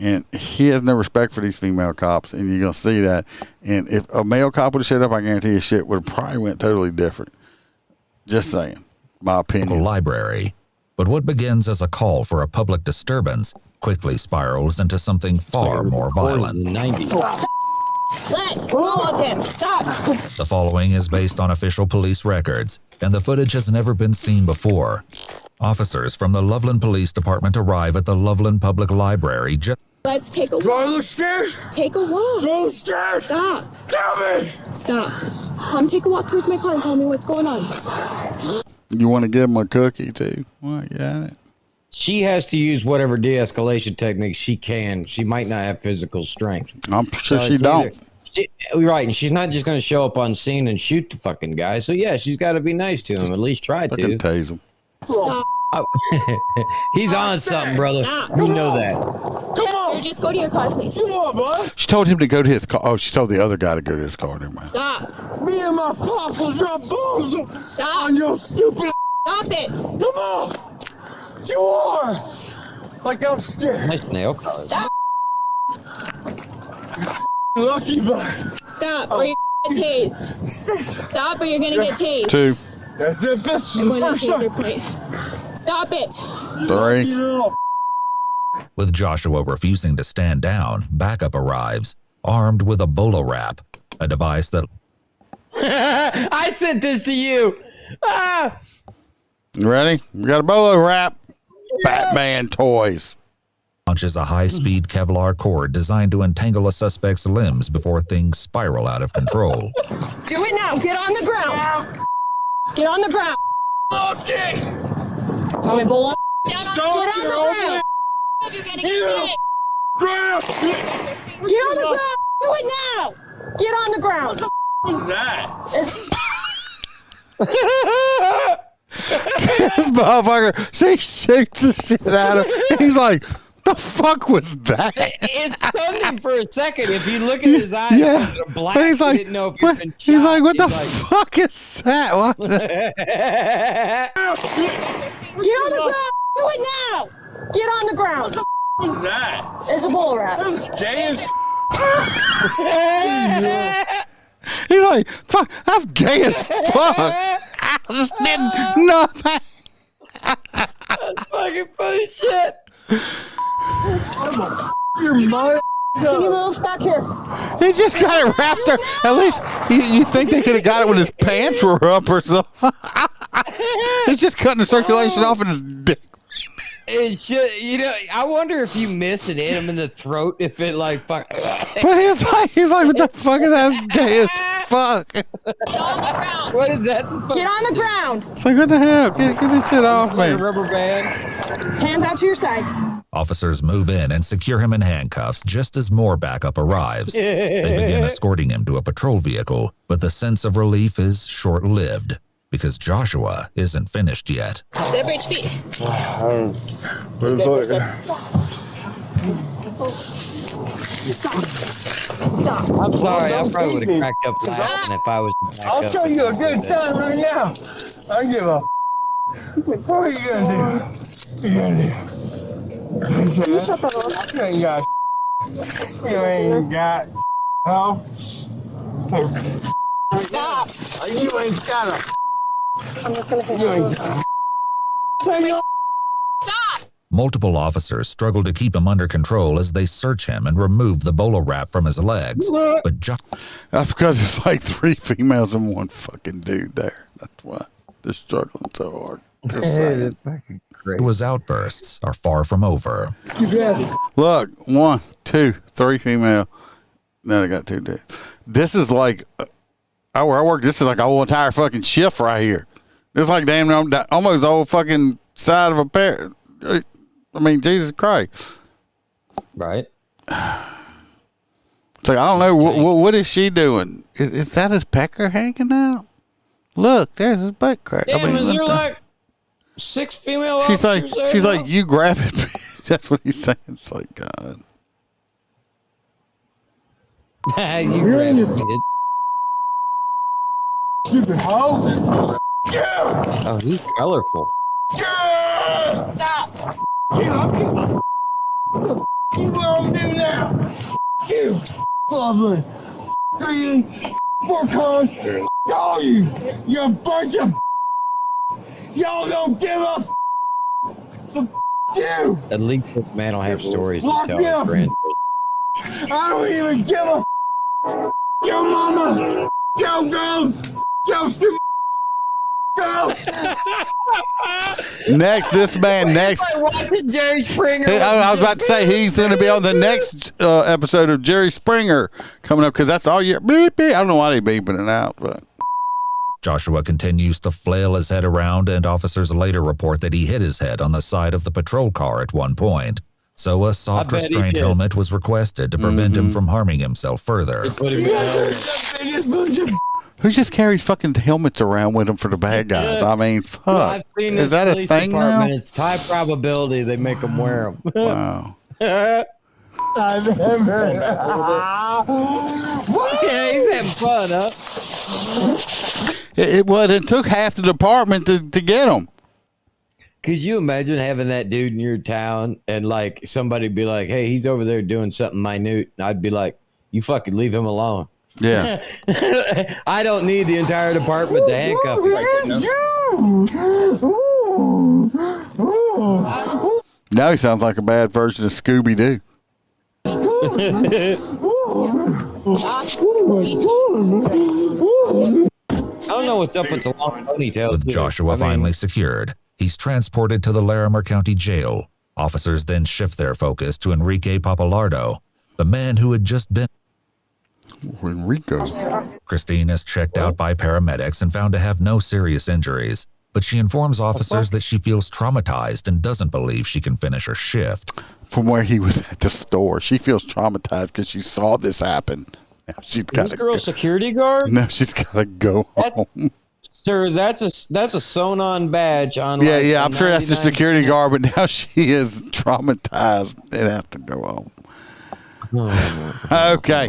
and he has no respect for these female cops, and you're going to see that. And if a male cop would have showed up, I guarantee his shit would have probably went totally different. Just saying. My opinion. Library. But what begins as a call for a public disturbance quickly spirals into something far more violent. Let go of him. Stop. The following is based on official police records, and the footage has never been seen before. Officers from the Loveland Police Department arrive at the Loveland Public Library. Let's take a walk. Do I look scared? Take a walk. Do I look scared? Stop. Tell me. Stop. Come take a walk towards my car and tell me what's going on. You want to give him a cookie too? Well, yeah. She has to use whatever de-escalation techniques she can. She might not have physical strength. I'm sure she don't. Right, and she's not just going to show up on scene and shoot the fucking guy. So yeah, she's got to be nice to him. At least try to. Fucking tase him. Stop. He's on something, brother. Stop. We know that. Come on. Just go to your car, please. Come on, bud. She told him to go to his car. Oh, she told the other guy to go to his car. Never mind. Stop. Me and my pops will drop bombs Stop. on your stupid. Stop it. Come on. You are. Like I'm scared. Nice nail color. Stop. Lucky bud. Stop or you're gonna get tased. Stop or you're gonna get tased. 2. That's it. That's I'm going to first taser time. point. Stop it. 3. With Joshua refusing to stand down, backup arrives, armed with a bolo wrap, a device that... I sent this to you. Ah! You ready? We got a bolo wrap. Batman toys. Launches a high-speed Kevlar cord designed to entangle a suspect's limbs before things spiral out of control. Do it now. Get on the ground. Get on the ground. Okay. Tell me, bull. Get on Stop the ground. You're gonna get hit. Ground. Get on the ground. Do it now. Get on the ground. What's that? This motherfucker, she shakes the shit out of him. He's like, the fuck was that? It stunned him for a second. If you look at his eyes, Yeah. they're black. But he's like, He didn't know if he'd been he's shot. like, what the He's fuck is that? What the- Get on the ground. Do it now. Get on the ground. What's that? It's a bull wrap. That's gay as He's like, fuck, that's gay as fuck. I just didn't know that. That's fucking funny shit. your mother. Can you move back here? He just got it wrapped up. At least you think they could have got it when his pants were up or something. He's just cutting the circulation off in his dick. It should, I wonder if you miss and hit him in the throat, if it like fuck. But he's like, what the fuck is that? Gay as fuck. What is that? Get on the ground. It's like, what the hell? Get this shit off me. Rubber band. Hands out to your side. Officers move in and secure him in handcuffs just as more backup arrives. They begin escorting him to a patrol vehicle, but the sense of relief is short-lived because Joshua isn't finished yet. Separate your feet. Stop. I'm sorry, I probably would have cracked up laughing if I was the backup. I'll show you a good time right now. I give a what are you gonna do? You shut that off. You ain't got you ain't got Stop. You ain't got a I'm just gonna say Stop. Multiple officers struggle to keep him under control as they search him and remove the bolo wrap from his legs. But that's because it's like 3 females and 1 fucking dude there. That's why they're struggling so hard. His outbursts are far from over. Look, 1, 2, 3 female. Now they got 2 dudes. This is like where I work. This is like a whole entire fucking shift right here. It's like damn, almost the whole fucking side of a pair. I mean, Jesus Christ. Right. It's like, I don't know. What is she doing? Is that his pecker hanging out? Look, there's his butt crack. Damn, is there like 6 female She's like, officers there now? you grab it. That's what he's saying. It's like, God. You grab it, kid. Stupid hoe. Oh, he's colorful. Stop. You gonna do now? You, lovely. 3, 4 cons. All you bunch of. Y'all don't give a you. At least this man will have stories to Lock tell me his up. grandchildren. I don't even give a Yo, mama. Yo, go. Yo, stupid. Go. Next, this man next. Like watching Jerry Springer. I was about to say he's going to be on the next episode of Jerry Springer coming up because that's all you. Beep, beep. I don't know why they beeping it out, but Joshua continues to flail his head around, and officers later report that he hit his head on the side of the patrol car at one point. So a soft restraint helmet was requested to prevent him from harming himself further. who just carries fucking helmets around with them for the bad guys? I mean, fuck. Well, I've seen is that a thing now? It's high probability they make them wear them. Wow. Yeah, he's having fun, huh? It took half the department to get them. Could you imagine having that dude in your town and like somebody be like, hey, he's over there doing something minute. And I'd be like, you fucking leave him alone. Yeah. I don't need the entire department to handcuff you. Now he sounds like a bad version of Scooby-Doo. I don't know what's up with the long ponytail. With Joshua finally secured, he's transported to the Larimer County Jail. Officers then shift their focus to Enrique Papalardo, the man who had just been. Enrico. Christine is checked out by paramedics and found to have no serious injuries, but she informs officers that she feels traumatized and doesn't believe she can finish her shift. From where he was at the store, she feels traumatized because she saw this happen. Now she's got This girl security guard? Now she's got to go home. Sir, that's a sewn-on badge on. Yeah, I'm sure that's the security guard, but now she is traumatized and has to go home. Okay.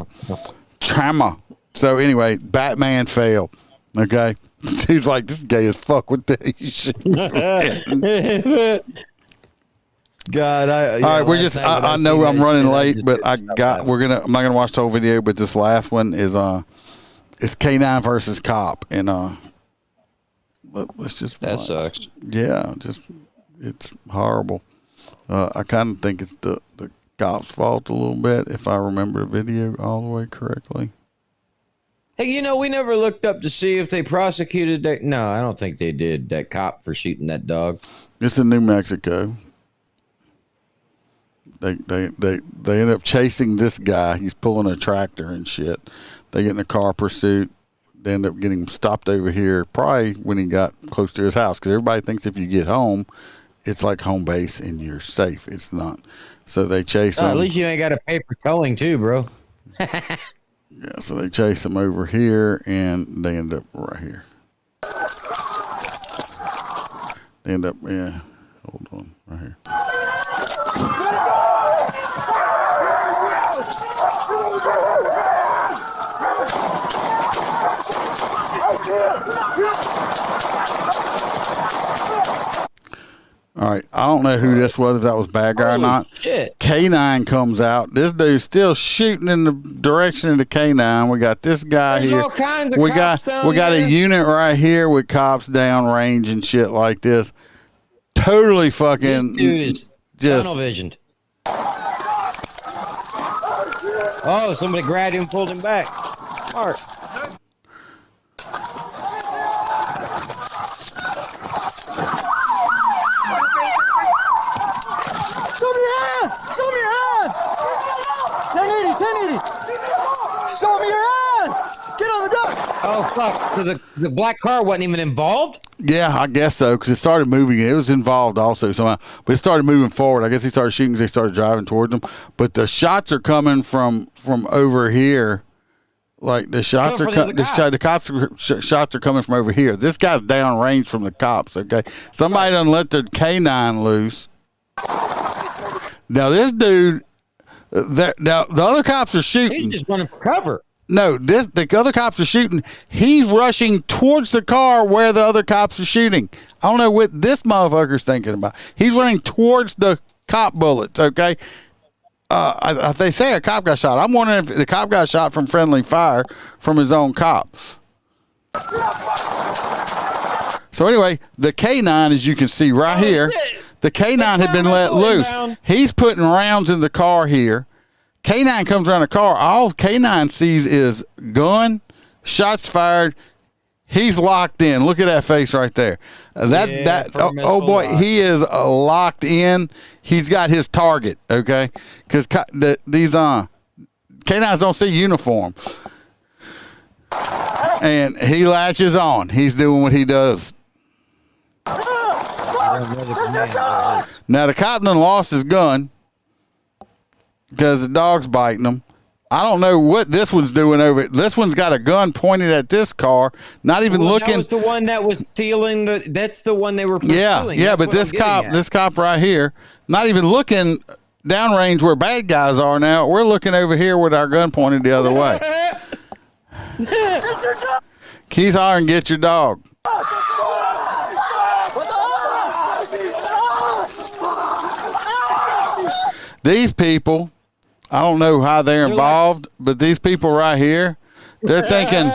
Trauma. So anyway, Batman failed. Okay. Dude's like, this is gay as fuck with this. God, all right, we're just. I know I'm running late, but I'm not gonna watch the whole video. But this last one is it's K9 versus cop, and let's just. That watch. sucks. Yeah, it's horrible. I kind of think it's the cop's fault a little bit, if I remember the video all the way correctly. Hey, we never looked up to see if they prosecuted that. No, I don't think they did, that cop for shooting that dog. It's in New Mexico. They end up chasing this guy. He's pulling a tractor and shit. They get in a car pursuit. They end up getting him stopped over here, probably when he got close to his house, because everybody thinks if you get home, it's like home base and you're safe. It's not. So they chase him. At least you ain't got to pay for towing too, bro. Yeah, so they chase him over here, and they end up right here. They end up, hold on, right here. All right, I don't know who this was, if that was bad guy or not. Shit. K9 comes out. This dude's still shooting in the direction of the K9. We got this guy There's here. all kinds of we cops got down a here. unit right here with cops down range and shit like this. Totally fucking This dude is just tunnel visioned. Oh, somebody grabbed him and pulled him back. Mark. Show me your hands! Show me your hands! 1080, 1080! Show me your hands! Get on the dog! Oh, fuck. So the black car wasn't even involved? Yeah, I guess so, because it started moving. It was involved also somehow, but it started moving forward. I guess he started shooting because they started driving towards them. But the shots are coming from over here. Like the shots are the cops shots are coming from over here. This guy's downrange from the cops. Okay, somebody done let the K9 loose. Now this dude, now the other cops are shooting. He's just running for cover. No, the other cops are shooting. He's rushing towards the car where the other cops are shooting. I don't know what this motherfucker's thinking about. He's running towards the cop bullets. Okay. They say a cop got shot. I'm wondering if the cop got shot from friendly fire from his own cops. So anyway, the K9, as you can see right here, the K9 had been let loose. He's putting rounds in the car here. K9 comes around the car. All K9 sees is gun, shots fired. He's locked in. Look at that face right there. Oh boy, he is locked in. He's got his target. Okay, because these K9s don't see uniform, and he latches on. He's doing what he does. Now the cop done lost his gun because the dog's biting him. I don't know what this one's doing over it. This one's got a gun pointed at this car, not even looking. That was the one that was stealing that's the one they were pursuing. Yeah, but this cop right here, not even looking downrange where bad guys are now. We're looking over here with our gun pointed the other way. Keys hollering, get your dog. These people, I don't know how they're involved, but these people right here, they're thinking,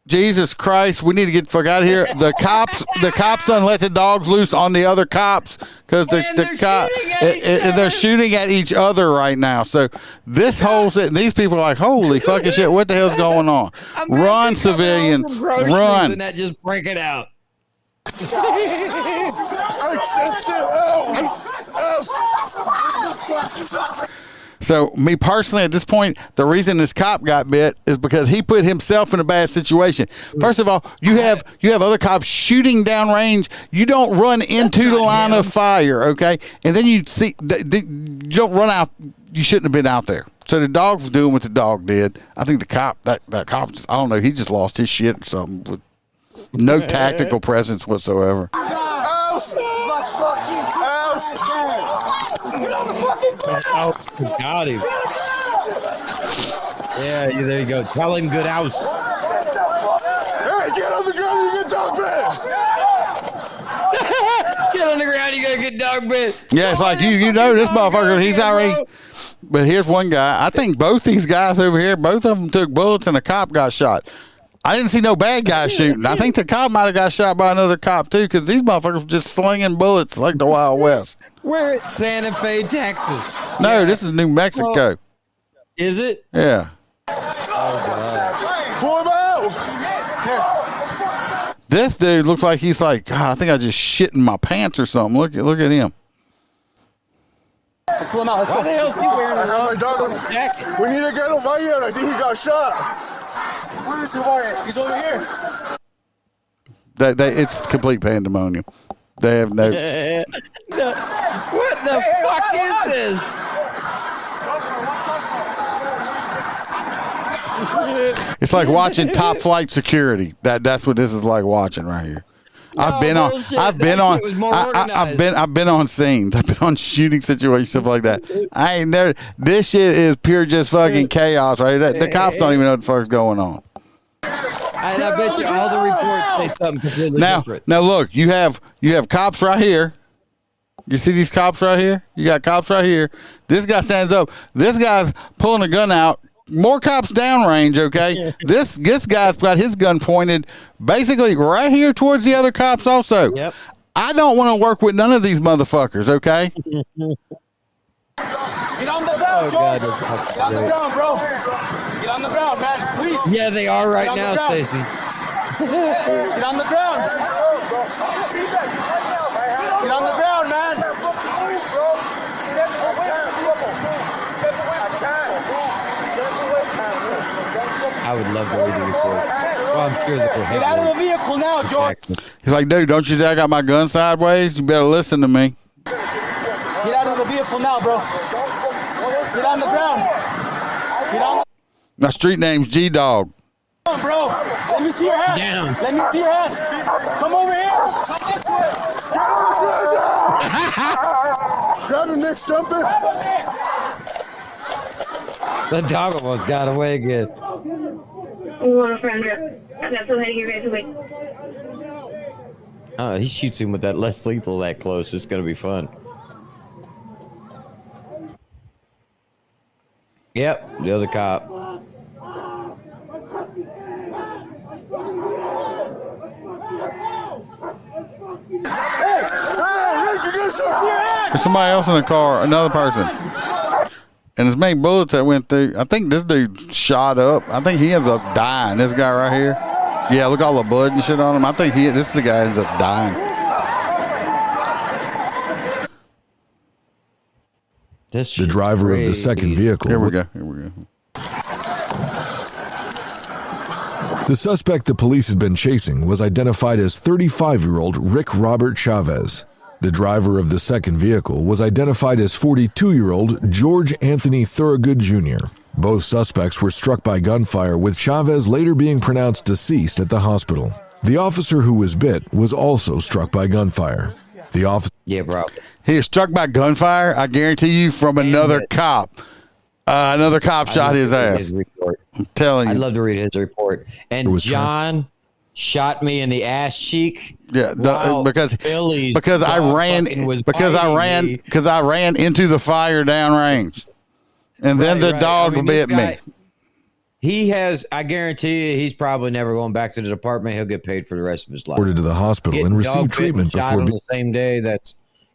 Jesus Christ, we need to get the fuck out of here. The cops done let the dogs loose on the other cops because they're shooting at each other right now. So this whole these people are like, holy fucking shit, what the hell's going on? Run, civilian, run. And that just break it out. So me personally, at this point, the reason this cop got bit is because he put himself in a bad situation. First of all, you have other cops shooting downrange. You don't run into the line of fire, okay? And then you see, you don't run out. You shouldn't have been out there. So the dog was doing what the dog did. I think the cop, that cop, I don't know, he just lost his shit or something with no tactical presence whatsoever. Oh, got him. Yeah, there you go. Tell him good house. Hey, get on the ground, you get dog bed. Get on the ground, you gotta get dog bed. Yeah, it's like you know this motherfucker, he's already. But here's one guy. I think both these guys over here, both of them took bullets and a cop got shot. I didn't see no bad guys shooting. I think the cop might have got shot by another cop too, because these motherfuckers were just flinging bullets like the Wild West. We're at Santa Fe, Texas. No, this is New Mexico. Well, is it? Yeah. Oh, God. Pull him out! This dude looks like he's like, God, I think I just shit in my pants or something. Look at him. Let's pull him out. Why the hell is he wearing a jacket? We need to get him right here. I think he got shot. Where is he, Wyatt? He's over here. It's complete pandemonium. They have no. What the fuck is this? It's like watching Top Flight Security. That's what this is like watching right here. I've been on scenes. I've been on shooting situations, stuff like that. I ain't never. This shit is pure just fucking chaos, right? The cops don't even know what the fuck's going on. I bet you all the reports say something completely different. Now look, you have cops right here. You see these cops right here? You got cops right here. This guy stands up. This guy's pulling a gun out. More cops downrange, okay? This guy's got his gun pointed basically right here towards the other cops also. Yep. I don't want to work with none of these motherfuckers, okay? Get on the ground, George. Get on the ground, bro. Get on the ground, man. Please. Yeah, they are right now, Stacy. Get on the ground. Get on the ground, man. I would love to read the reports. Well, I'm sure that we'll Get out of the vehicle now, George. He's like, dude, don't you think I got my gun sideways? You better listen to me. Get out of the vehicle now, bro. Get on the ground. Get on. My street name's G-Dog. Come on, bro. Let me see your hands. Down. Let me see your hands. Come over here. Come this way. Grab him, Nick. Jump in. The dog almost got away again. Oh, he shoots him with that less lethal that close. It's gonna be fun. Yep, the other cop. There's somebody else in the car, another person. And his main bullets that went through, I think this dude shot up. I think he ends up dying. This guy right here. Yeah, look all the blood and shit on him. I think this is the guy ends up dying. The driver of the second vehicle. Here we go. The suspect the police had been chasing was identified as 35-year-old Rick Robert Chavez. The driver of the second vehicle was identified as 42-year-old George Anthony Thorogood Jr. Both suspects were struck by gunfire, with Chavez later being pronounced deceased at the hospital. The officer who was bit was also struck by gunfire. The officer... Yeah, bro. He was struck by gunfire, I guarantee you, from another cop. Another cop shot his ass. I'm telling you. I'd love to read his report. And John shot me in the ass cheek. Yeah, because I ran into the fire downrange, and then the dog bit me. He has, I guarantee you, he's probably never going back to the department. He'll get paid for the rest of his life. Reported to the hospital and received treatment before being the same day.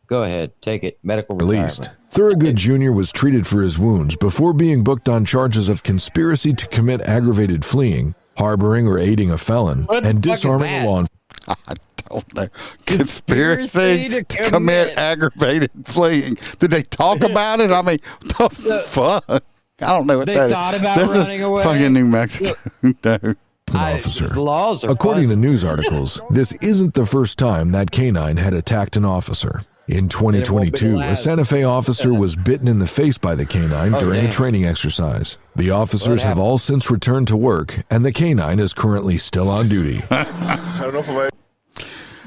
Go ahead, take it. Medical released. retirement. Thorogood Jr. was treated for his wounds before being booked on charges of conspiracy to commit aggravated fleeing, harboring or aiding a felon, and disarming a law enforcement. I don't know. Conspiracy to commit aggravated fleeing. Did they talk about it? I mean, what the fuck? I don't know what they that thought is. about this running is away. Fucking New Mexico. No. Officer. Laws are According to news articles, this isn't the first time that canine had attacked an officer. In 2022, a Santa Fe officer was bitten in the face by the canine during a training exercise. The officers have all since returned to work, and the canine is currently still on duty. I don't know if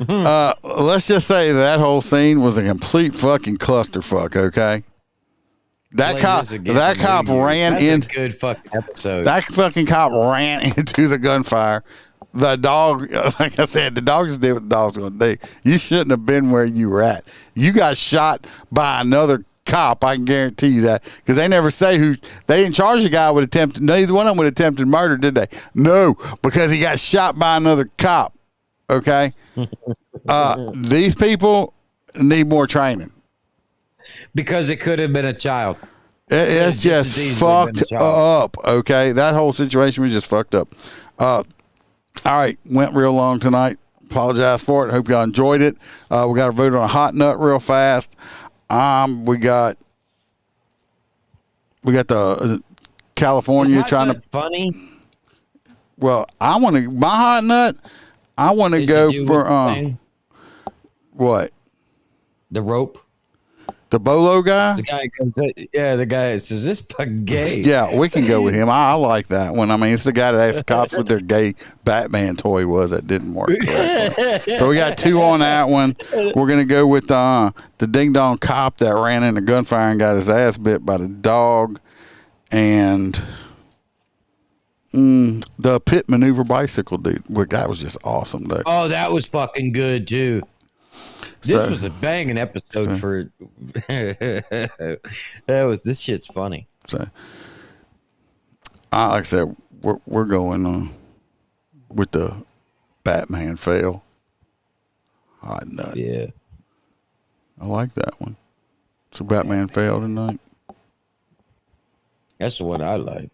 I... Let's just say that whole scene was a complete fucking clusterfuck, okay? That cop ran in. Good fucking episode. That fucking cop ran into the gunfire. The dog, like I said, the dog just did what the dog's going to do. You shouldn't have been where you were at. You got shot by another cop, I can guarantee you that. Because they never say who. They didn't charge the guy with attempted. Neither one of them with attempted murder, did they? No, because he got shot by another cop. Okay? These people need more training. because it could have been a child. It's just fucked up. Okay, that whole situation was just fucked up. All right, went real long tonight. Apologize for it. Hope y'all enjoyed it. We got to vote on a hot nut real fast. We got the California trying to funny. Well, I want to my hot nut. I want to go for what? The rope. The Bolo guy? The guy goes, the guy says, this fucking gay. Yeah, we can go with him. I like that one. I mean, it's the guy that asked the cops what their gay Batman toy was that didn't work correctly. So we got 2 on that one. We're going to go with the ding-dong cop that ran into gunfire and got his ass bit by the dog. And the pit maneuver bicycle dude. That was just awesome, though. Oh, that was fucking good, too. This was a banging episode for this shit's funny. So like I said, we're going with the Batman fail. Hot nut. Yeah. I like that one. So Batman fail tonight. That's the one I like.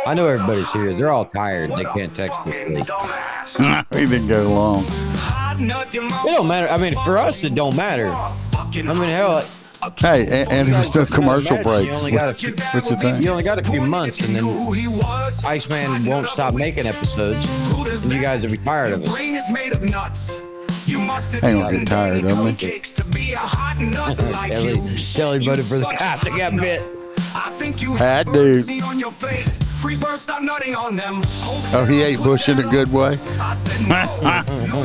I know everybody's here. They're all tired. They can't text us. We didn't go long. It don't matter. I mean, for us, it don't matter. I mean, hell. Hey, and there's still commercial breaks. What's the thing? You only got a few months, and then Iceman won't stop making episodes, and you guys will be tired of us. I ain't gonna get tired of me. Kelly voted for the cop that got bit. That dude. Oh, he ate Bush in a good way.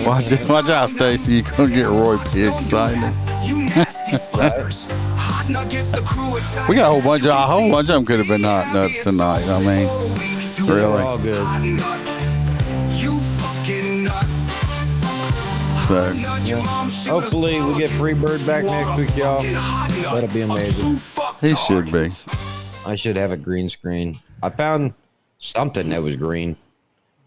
Watch out, Stacy. You're gonna get Roy P excited. We got a whole bunch of them could have been hot nuts tonight. I mean, really. All good. So, hopefully we get Freebird back next week, y'all. That'll be amazing. He should be. I should have a green screen. I found something that was green,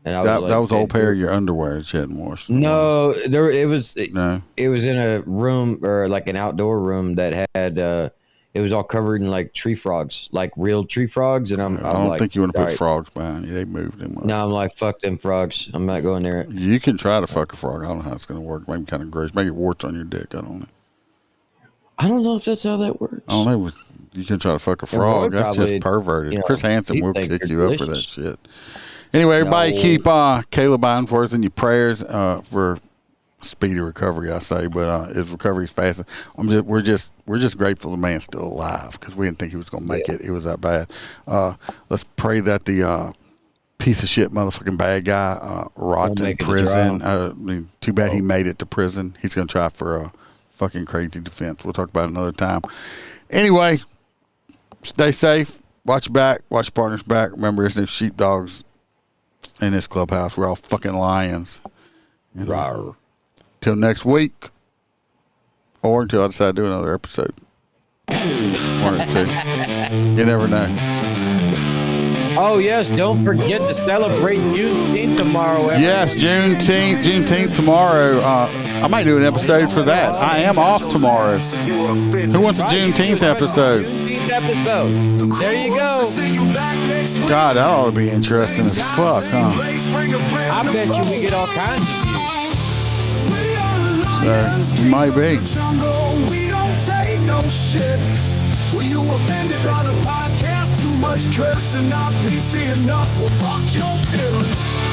and I was that was an old pair of your underwear that you hadn't washed. No, it was in a room or like an outdoor room that had it was all covered in like tree frogs, like real tree frogs, and I don't think you want to put frogs behind you. They moved them up. No, I'm like, fuck them frogs. I'm not going there. You can try to fuck a frog. I don't know how it's going to work. Maybe kind of gross. Maybe warts on your dick. I don't know. I don't know if that's how that works. I don't know. You can try to fuck a frog. That's just perverted. Chris Hansen will kick you up for that shit. Anyway, everybody keep Caleb Ironforth in your prayers for speedy recovery, I say, but his recovery is fast. We're just grateful the man's still alive because we didn't think he was going to make it. It was that bad. Let's pray that the piece of shit motherfucking bad guy rots in prison. I mean, too bad he made it to prison. He's going to try for a fucking crazy defense. We'll talk about it another time. Anyway, stay safe. Watch your back. Watch your partner's back. Remember, there's no sheepdogs in this clubhouse. We're all fucking lions. Rawr. Till next week, or until I decide to do another episode. 1 or 2. You never know. Oh, yes. Don't forget to celebrate Juneteenth tomorrow. Yes, Juneteenth tomorrow. I might do an episode for that. I am off tomorrow. Who wants a Juneteenth episode? There you go. God, that ought to be interesting as fuck, huh? I bet you we get all kinds of views. Might be. Were you offended by the podcast? Too much cursing, not PC enough. Well, fuck your feelings.